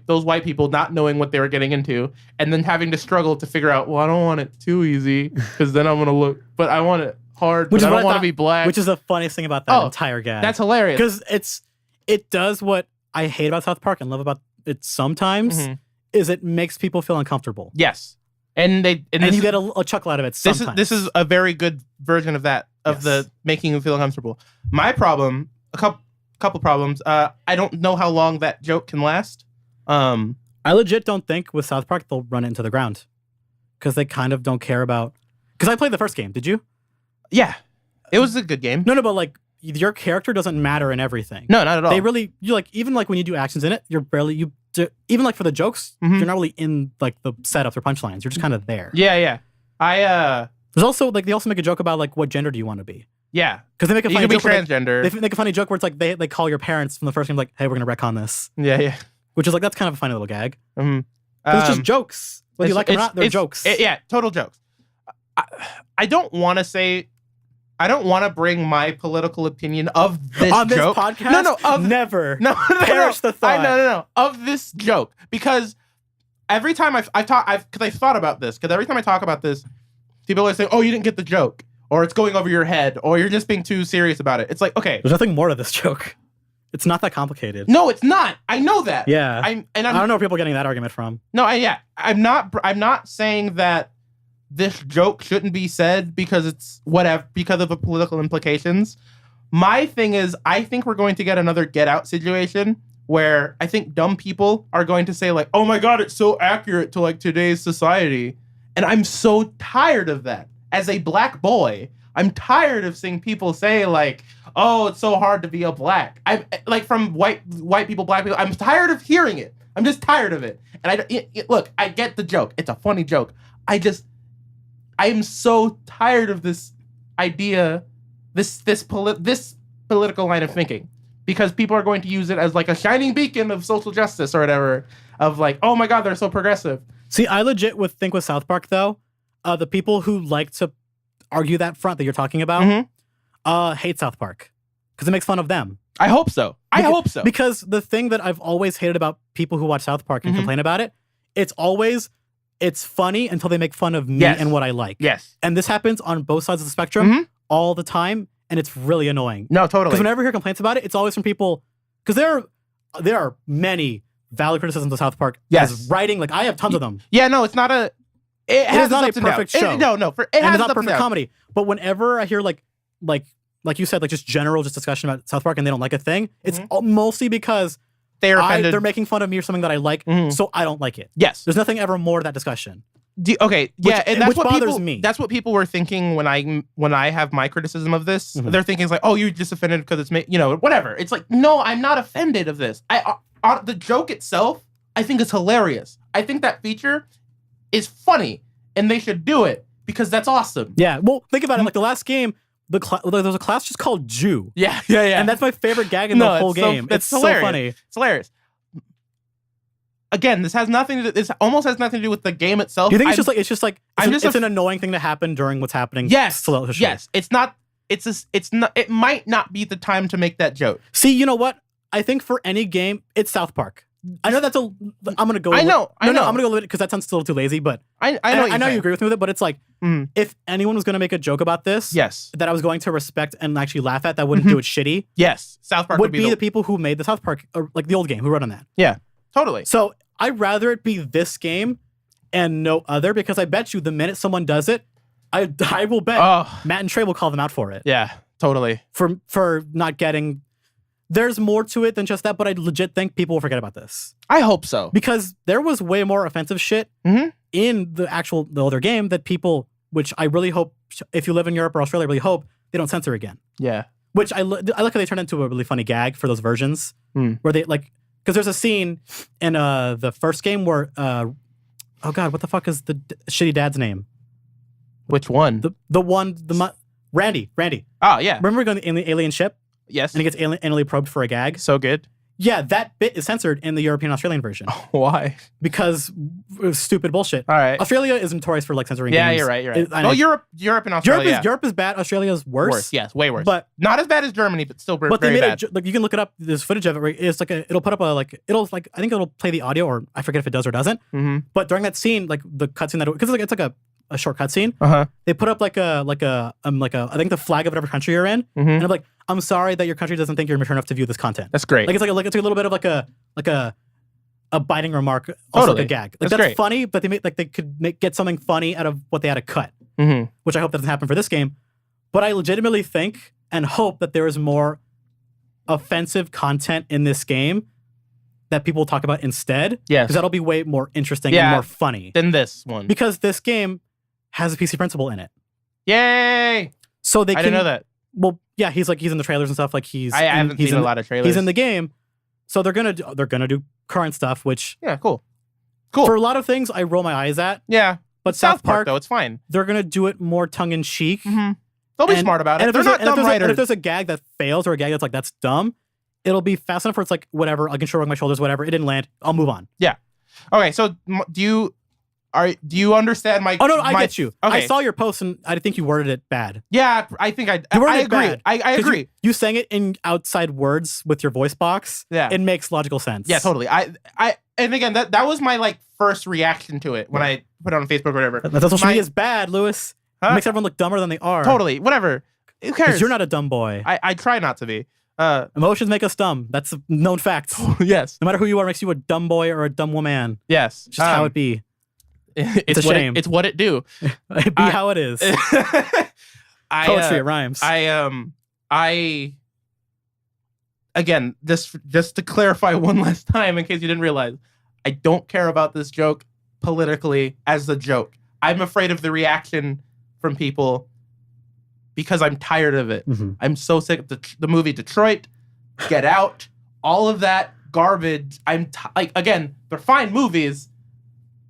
those white people not knowing what they were getting into and then having to struggle to figure out, well, I don't want it too easy because then I'm going to look, but I want it hard, but I don't want to be black. Which is the funniest thing about that entire gag. That's hilarious. Because it does what I hate about South Park and love about it sometimes, is it makes people feel uncomfortable. Yes. And you get a chuckle out of it sometimes. This is a very good version of that, the making you feel uncomfortable. My problem, a couple problems. I don't know how long that joke can last. I legit don't think with South Park they'll run it into the ground. Because they kind of don't care about... Because I played the first game, did you? Yeah. It was a good game. No, but like, your character doesn't matter in everything. No, not at all. They really... even like when you do actions in it, you're barely... even like for the jokes, you're not really in like the setups or punchlines. You're just kind of there. Yeah. There's also like they also make a joke about like what gender do you want to be? Yeah, because they make a funny joke. Transgender. They make a funny joke where it's like they call your parents from the first game like, hey, we're gonna retcon this. Yeah. Which is like that's kind of a funny little gag. It's just jokes. Whether you like it or not, they're jokes. Total jokes. I don't want to bring my political opinion of this on joke. This podcast. Never. Perish the thought. No. Of this joke, because every time I've thought about this, because every time I talk about this, people are saying, "Oh, you didn't get the joke," or "It's going over your head," or "You're just being too serious about it." It's like, okay, there's nothing more to this joke. It's not that complicated. No, it's not. I know that. Yeah. I don't know where people are getting that argument from. No, I'm not saying that this joke shouldn't be said because because of the political implications. My thing is, I think we're going to get another Get Out situation where I think dumb people are going to say like, "Oh my God, it's so accurate to like today's society," and I'm so tired of that. As a black boy, I'm tired of seeing people say like, "Oh, it's so hard to be a black." I like from white people, black people. I'm tired of hearing it. I'm just tired of it. And look, I get the joke. It's a funny joke. I am so tired of this idea, this political line of thinking, because people are going to use it as like a shining beacon of social justice or whatever. Of like, oh my God, they're so progressive. See, I legit would think with South Park though, the people who like to argue that front that you're talking about, hate South Park because it makes fun of them. I hope so. I hope so. Because the thing that I've always hated about people who watch South Park and complain about it, it's funny until they make fun of me and what I like. Yes. And this happens on both sides of the spectrum all the time, and it's really annoying. No, totally. Because whenever I hear complaints about it, it's always from people, because there are many valid criticisms of South Park as writing. Like, I have tons of them. Yeah, no, it's not a... It is not a perfect show. It has not perfect comedy. But whenever I hear like you said, like just general discussion about South Park and they don't like a thing, it's mostly because they're offended. They're making fun of me or something that I like, so I don't like it. Yes. There's nothing ever more to that discussion. And that's what bothers me. That's what people were thinking when I have my criticism of this. They're thinking it's like, oh, you're just offended because it's whatever. It's like, no, I'm not offended of this. The joke itself, I think is hilarious. I think that feature is funny, and they should do it because that's awesome. Yeah. Well, think about it. Like the last game, there was a class just called Jew. Yeah. And that's my favorite gag in the whole game. It's so funny. It's hilarious. Again, this almost has nothing to do with the game itself. Do you think it's an annoying thing to happen during what's happening? Yes. Yes. It's not. It might not be the time to make that joke. See, you know what? I think for any game, it's South Park. I know that's a. I'm gonna go. I know. I'm gonna go with it because that sounds still too lazy. But I know you agree with me with it. But it's like if anyone was gonna make a joke about this, yes, that I was going to respect and actually laugh at, that wouldn't do it shitty. Yes, South Park would be the people who made the South Park, or like the old game, who wrote on that. Yeah, totally. So I'd rather it be this game and no other, because I bet you the minute someone does it, I will bet Matt and Trey will call them out for it. Yeah, totally. For not getting. There's more to it than just that, but I legit think people will forget about this. I hope so. Because there was way more offensive shit in the older game that people, which I really hope, if you live in Europe or Australia, I really hope they don't censor again. Yeah. Which I like how they turned into a really funny gag for those versions where they like, because there's a scene in the first game where, oh God, what the fuck is the shitty dad's name? Which one? Randy. Oh, yeah. Remember going in the alien ship? Yes. And he gets anally probed for a gag. So good. Yeah, that bit is censored in the European Australian version. Why? Because it was stupid bullshit. All right. Australia is notorious for like censoring yeah, games. You're right. Well, Europe and Australia. Europe is bad. Australia's worse. Yes, way worse. But not as bad as Germany, but still very they made bad. Like you can look it up. There's footage of it. Where it's like it'll put up I think it'll play the audio, or I forget if it does or doesn't. But during that scene, like the cutscene because it's like a short cutscene. They put up like a I think the flag of whatever country you're in, and I'm like, I'm sorry that your country doesn't think you're mature enough to view this content. That's great. Like it's a little bit of like a biting remark, also like a gag. Like that's funny, but they could get something funny out of what they had to cut, which I hope doesn't happen for this game. But I legitimately think and hope that there is more offensive content in this game that people will talk about instead. Yes, because that'll be way more interesting and more funny than this one. Because this game has a PC principal in it. Yay! So I didn't know that. Well, yeah, he's in the trailers and stuff. Like I haven't seen a lot of trailers. He's in the game, so they're gonna do current stuff. Which cool. For a lot of things, I roll my eyes at. Yeah, but South Park though, it's fine. They're gonna do it more tongue in cheek. They'll be smart about it. They're not dumb writers. And if there's a gag that fails or a gag that's like that's dumb, it'll be fast enough where it's like whatever. I can shrug my shoulders, whatever. It didn't land. I'll move on. Yeah. Okay. So do you understand my? Oh no, I get you. Okay. I saw your post and I think you worded it bad. Yeah, I think I agree. Bad. I agree. You sang it in outside words with your voice box. Yeah, it makes logical sense. Yeah, totally. And again, that was my like first reaction to it when I put it on Facebook or whatever. That social media is bad, Lewis. It makes everyone look dumber than they are. Totally. Whatever. Who cares? Because you're not a dumb boy. I try not to be. Emotions make us dumb. That's a known fact. Yes. No matter who you are, makes you a dumb boy or a dumb woman. Yes. Just how it be. It's a shame. It's what it do. It be how it is. Poetry, it rhymes. Again, just to clarify one last time, in case you didn't realize, I don't care about this joke politically as a joke. I'm afraid of the reaction from people because I'm tired of it. I'm so sick of the movie Detroit, Get Out, all of that garbage. Again, they're fine movies.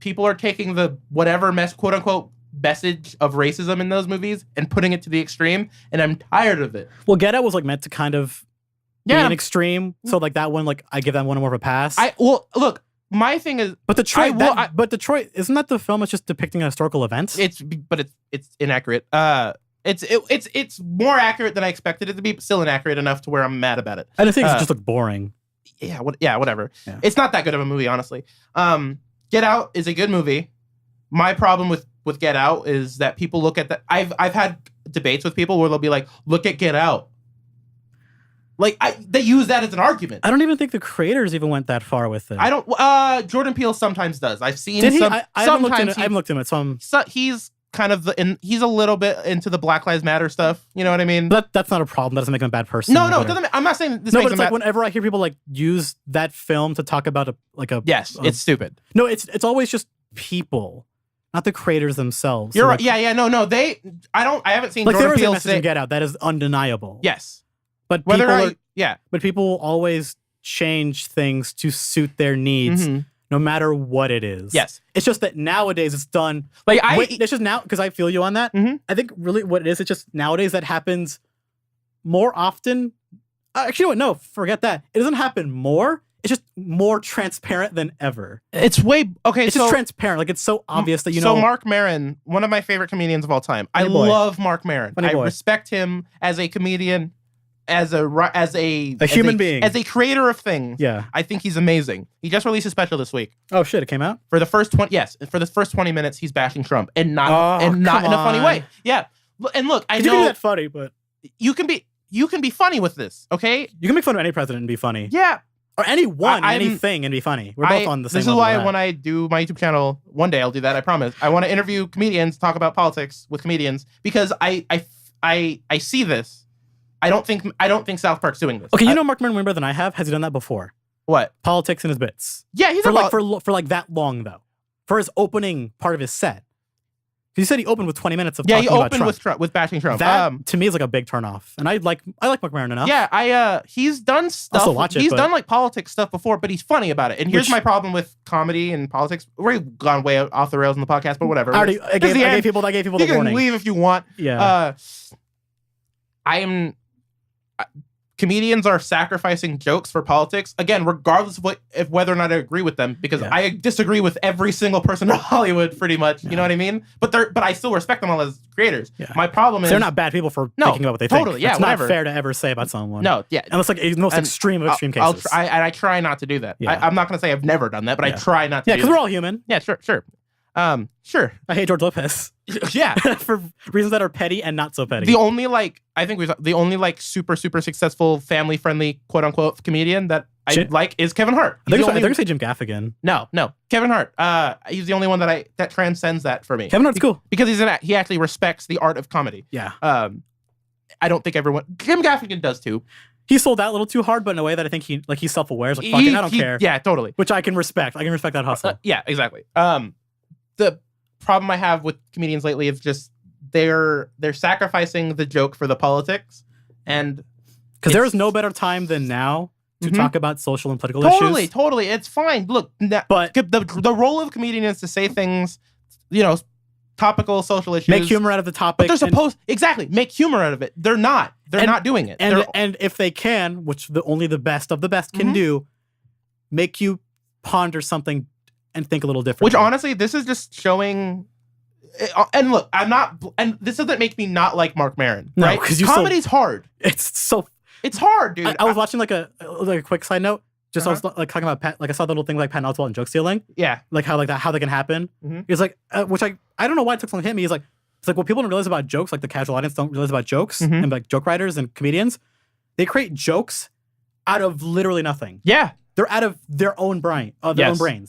People are taking the whatever quote unquote message of racism in those movies and putting it to the extreme, and I'm tired of it. Well, Get Out was like meant to kind of be an extreme, so like that one, like I give that one more of a pass. Look, my thing is, but Detroit, Detroit isn't that the film? It's just depicting historical events. It's inaccurate. It's more accurate than I expected it to be, but still inaccurate enough to where I'm mad about it. I didn't think it just looked boring. Yeah, whatever. Yeah. It's not that good of a movie, honestly. Get Out is a good movie. My problem with Get Out is that people look at that. I've had debates with people where they'll be like, "Look at Get Out." Like they use that as an argument. I don't even think the creators even went that far with it. I don't. Jordan Peele sometimes does. I've seen. Did he? Some. I haven't looked into it. So he's kind of he's a little bit into the Black Lives Matter stuff. You know what I mean? But that's not a problem. That doesn't make him a bad person. No, I'm not saying this. No, but it's like whenever I hear people like use that film to talk about yes, it's stupid. No, it's always just people, not the creators themselves. You're right. Yeah. No. I haven't seen like Jordan there is Peele a message in Get Out that is undeniable. Yes, but but people will always change things to suit their needs. No matter what it is. Yes. It's just that nowadays it's done. It's just now, because I feel you on that. I think really what it is, it's just nowadays that happens more often. Actually, no, forget that. It doesn't happen more. It's just more transparent than ever. It's just transparent. Like it's so obvious that you know. So Mark Maron, one of my favorite comedians of all time. I love Mark Maron. I respect him as a comedian as a human being, as a creator of things. Yeah, I think he's amazing. He just released a special this week. Oh shit, it came out? For the first 20 minutes he's bashing Trump and not in a funny way. Yeah. And look, I know you can be that funny, but you can be funny with this, okay? You can make fun of any president and be funny. Yeah. Or anything and be funny. We're both on the same This is why when I do my YouTube channel, one day I'll do that, I promise. I want to interview comedians, talk about politics with comedians, because I see this. I don't think South Park's doing this. Okay, you know Mark Maron way better than I have. Has he done that before? What? Politics in his bits. Yeah, he's for that long though. For his opening part of his set. Because you said he opened with 20 minutes of talking about Trump. with bashing Trump. That to me is like a big turnoff, and I like Mark Maron enough. Yeah, he's done stuff. Also watch it, he's done like politics stuff before, but he's funny about it. And here's my problem with comedy and politics. We've gone way off the rails in the podcast, but whatever. I gave people the warning. You can leave if you want. Yeah. Comedians are sacrificing jokes for politics, again, regardless of whether or not I agree with them, because I disagree with every single person in Hollywood, pretty much. You know what I mean? But I still respect them all as creators. Yeah. My problem is they're not bad people for thinking about what they think. Totally, yeah, it's whatever. not fair to ever say about someone. No, yeah, unless like the most extreme of extreme cases. I try not to do that. Yeah. I'm not going to say I've never done that, but I try not to. Yeah, because we're all human. Yeah, sure. Sure. I hate George Lopez. Yeah, for reasons that are petty and not so petty. The only super successful family friendly quote unquote comedian that I like is Kevin Hart. I think I say Jim Gaffigan. No, Kevin Hart. He's the only one that transcends that for me. Kevin Hart's cool because he actually respects the art of comedy. Yeah. I don't think everyone. Jim Gaffigan does too. He sold out a little too hard, but in a way that I think he's self-aware. He's like, fuck it, I don't care. Yeah, totally. Which I can respect. I can respect that hustle. Yeah, exactly. The problem I have with comedians lately is just they're sacrificing the joke for the politics, and because there is no better time than now to talk about social and political issues. Totally, it's fine. Look, but the role of a comedian is to say things, topical social issues, make humor out of the topic. But they're supposed make humor out of it. They're not. They're not doing it. And if they can, which only the best of the best can do, make you ponder something and think a little different. Which honestly, this is just showing. And look, and this doesn't make me not like Mark Maron, right? Because comedy's hard. It's hard, dude. I was watching like a quick side note. Just I was like talking about I saw the little thing like Patton Oswalt and joke stealing. Yeah, like how that can happen. He's like, which I don't know why it took so long to hit me. He's like, it's like what people don't realize about jokes, like the casual audience don't realize about jokes, and like joke writers and comedians, they create jokes out of literally nothing. Yeah. They're out of their own brains.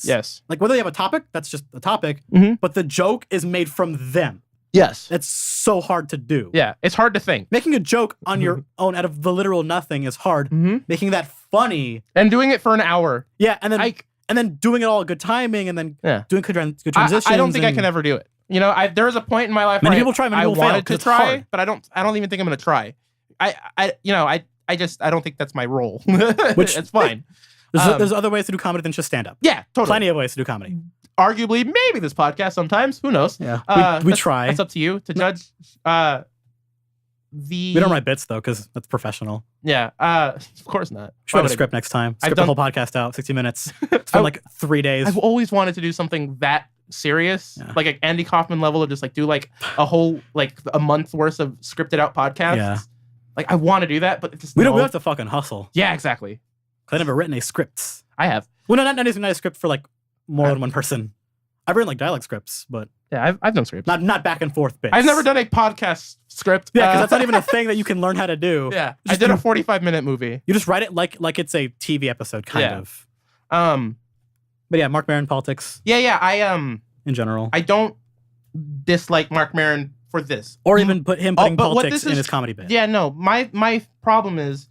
Yes. Like whether they have a topic, that's just a topic, but the joke is made from them. Yes. It's so hard to do. Yeah. It's hard to think. Making a joke on your own out of the literal nothing is hard. Making that funny. And doing it for an hour. Yeah. And then doing it all good timing and then doing good transitions. I don't think I can ever do it. There was a point in my life many where people try, many people wanted fail, to try, but I don't even think I'm going to try. I don't think that's my role. Which it's fine. There's other ways to do comedy than just stand up. Yeah, totally. Plenty of ways to do comedy. Arguably, maybe this podcast sometimes. Who knows? Yeah, we try. It's up to you to judge. We don't write bits though, because that's professional. Yeah, of course not. Should write a script next time. Script the whole podcast out, 60 minutes. Spend like 3 days. I've always wanted to do something that serious, like an Andy Kaufman level of just like do like a whole like a month worth of scripted out podcasts. Yeah, like I want to do that, but we have to fucking hustle. Yeah, exactly. I've never written a script. I have. Well, not a script for like more than one person. I've written like dialogue scripts, but yeah, I've done scripts. Not back and forth bits. I've never done a podcast script. Yeah, because that's not even a thing that you can learn how to do. Yeah, I did a 45-minute movie. You just write it like it's a TV episode, kind of. But yeah, Mark Maron politics. Yeah. In general, I don't dislike Mark Maron for this, or even putting politics in his comedy bit. Yeah, no. My problem is,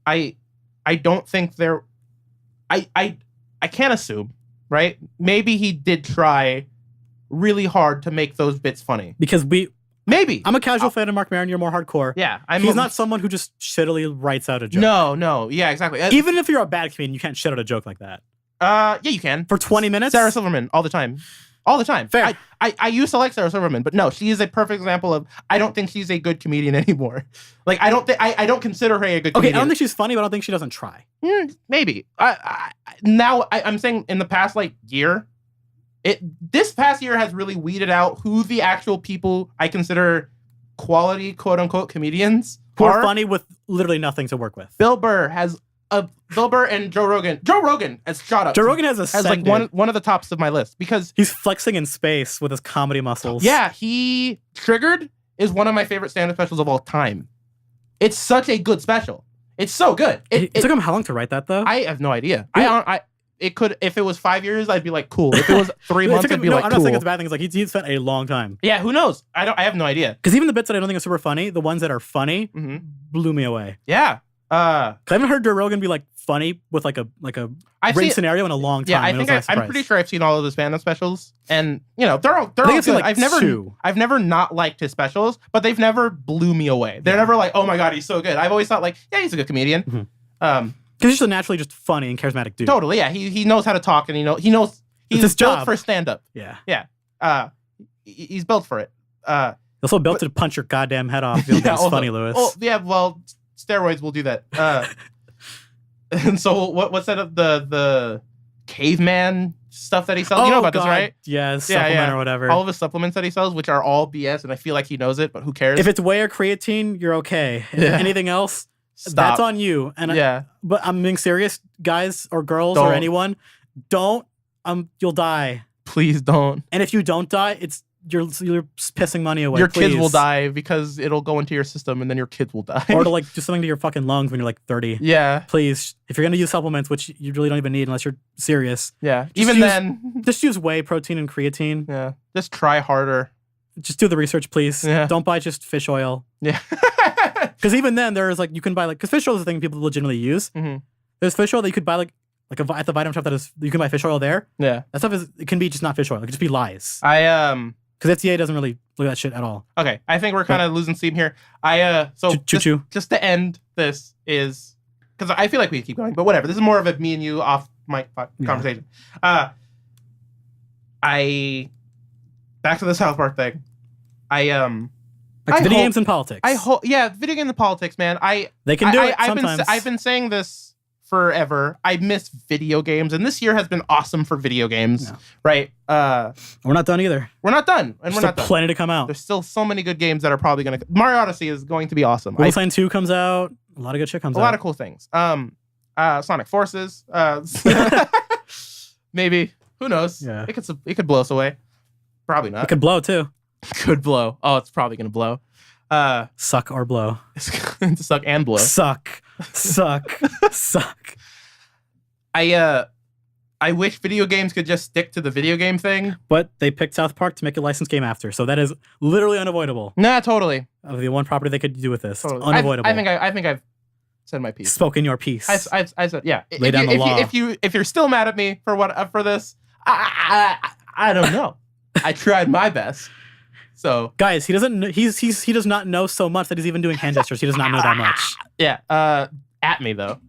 I don't think there. I can't assume, right? Maybe he did try really hard to make those bits funny. Because maybe I'm a casual fan of Mark Maron. You're more hardcore. Yeah, he's not someone who just shittily writes out a joke. No, yeah, exactly. Even if you're a bad comedian, you can't shit out a joke like that. Yeah, you can for 20 minutes. Sarah Silverman, all the time. Fair. I used to like Sarah Silverman, but no, she is a perfect example of. I don't think she's a good comedian anymore. Like I don't consider her a good comedian. I don't think she's funny, but I don't think she doesn't try. Maybe. I'm saying in the past year, this past year has really weeded out who the actual people I consider quality quote unquote comedians who are funny with literally nothing to work with. Bill Burr and Joe Rogan. Joe Rogan has shot up. Joe Rogan has like one of the tops of my list because he's flexing in space with his comedy muscles. Yeah, he Triggered is one of my favorite stand-up specials of all time. It's such a good special. It's so good. It took him how long to write that though? I have no idea. It could, if it was 5 years, I'd be like, cool. If it was 3 months, I'd be like, cool. I'm not saying it's a bad thing. It's like he spent a long time. Yeah, who knows? I have no idea. Because even the bits that I don't think are super funny, the ones that are funny, blew me away. Yeah. I haven't heard Joe Rogan be like funny with like a ring scenario in a long time. Yeah, I'm pretty sure I've seen all of his stand-up specials, and they're all good. Like I've never not liked his specials, but they've never blew me away. They're never like, oh my god, he's so good. I've always thought like, yeah, he's a good comedian. Because he's just naturally just funny and charismatic dude. Totally, yeah. He knows how to talk, and he's built for stand-up. Yeah. He's built for it. Also built to punch your goddamn head off. It's funny, Lewis. Oh yeah, well, steroids will do that. And so what's that of the caveman stuff that he sells? You know about this, right? Yeah, supplement or whatever. All of his supplements that he sells, which are all BS, and I feel like he knows it, but who cares? If it's whey or creatine, you're okay. Anything else, that's on you. And but I'm being serious, guys or girls or anyone, don't. You'll die. Please don't. And if you don't die, you're pissing money away. Your kids will die because it'll go into your system, and then your kids will die. Or to like do something to your fucking lungs when you're like 30. Yeah. Please, if you're gonna use supplements, which you really don't even need unless you're serious. Yeah. Just use whey protein and creatine. Yeah. Just try harder. Just do the research, please. Yeah. Don't buy just fish oil. Yeah. Because even then, there's like you can buy because fish oil is a thing people legitimately use. There's fish oil that you could buy at the vitamin shop you can buy fish oil there. Yeah. That stuff it can be just not fish oil. It could just be lies. Because FDA doesn't really look at that shit at all. Okay, I think we're kind of losing steam here. Just to end this is because I feel like we keep going, but whatever. This is more of a me and you off mic conversation. Back to the South Park thing. Video games and politics. Video games and politics, man. They can do it sometimes. I've been saying this forever. I miss video games, and this year has been awesome for video games. No. Right? We're not done either. We're not done, and we're not done. Plenty to come out. There's still so many good games that are probably going to. Mario Odyssey is going to be awesome. Wolfenstein 2 comes out. A lot of good shit comes out. A lot of cool things. Sonic Forces. Maybe. Who knows? Yeah. It could blow us away. Probably not. It could blow too. Could blow. Oh, it's probably going to blow. Suck or blow. Suck and blow. Suck. I wish video games could just stick to the video game thing. But they picked South Park to make a licensed game after, so that is literally unavoidable. Nah, totally. Of the one property they could do with this. Totally. It's unavoidable. I think I've said my piece. Spoken your piece. I said, yeah. Lay down the law. If you're still mad at me for this, I don't know. I tried my best. So guys, he does not know so much that he's even doing hand gestures. He does not know that much. Yeah. At me though.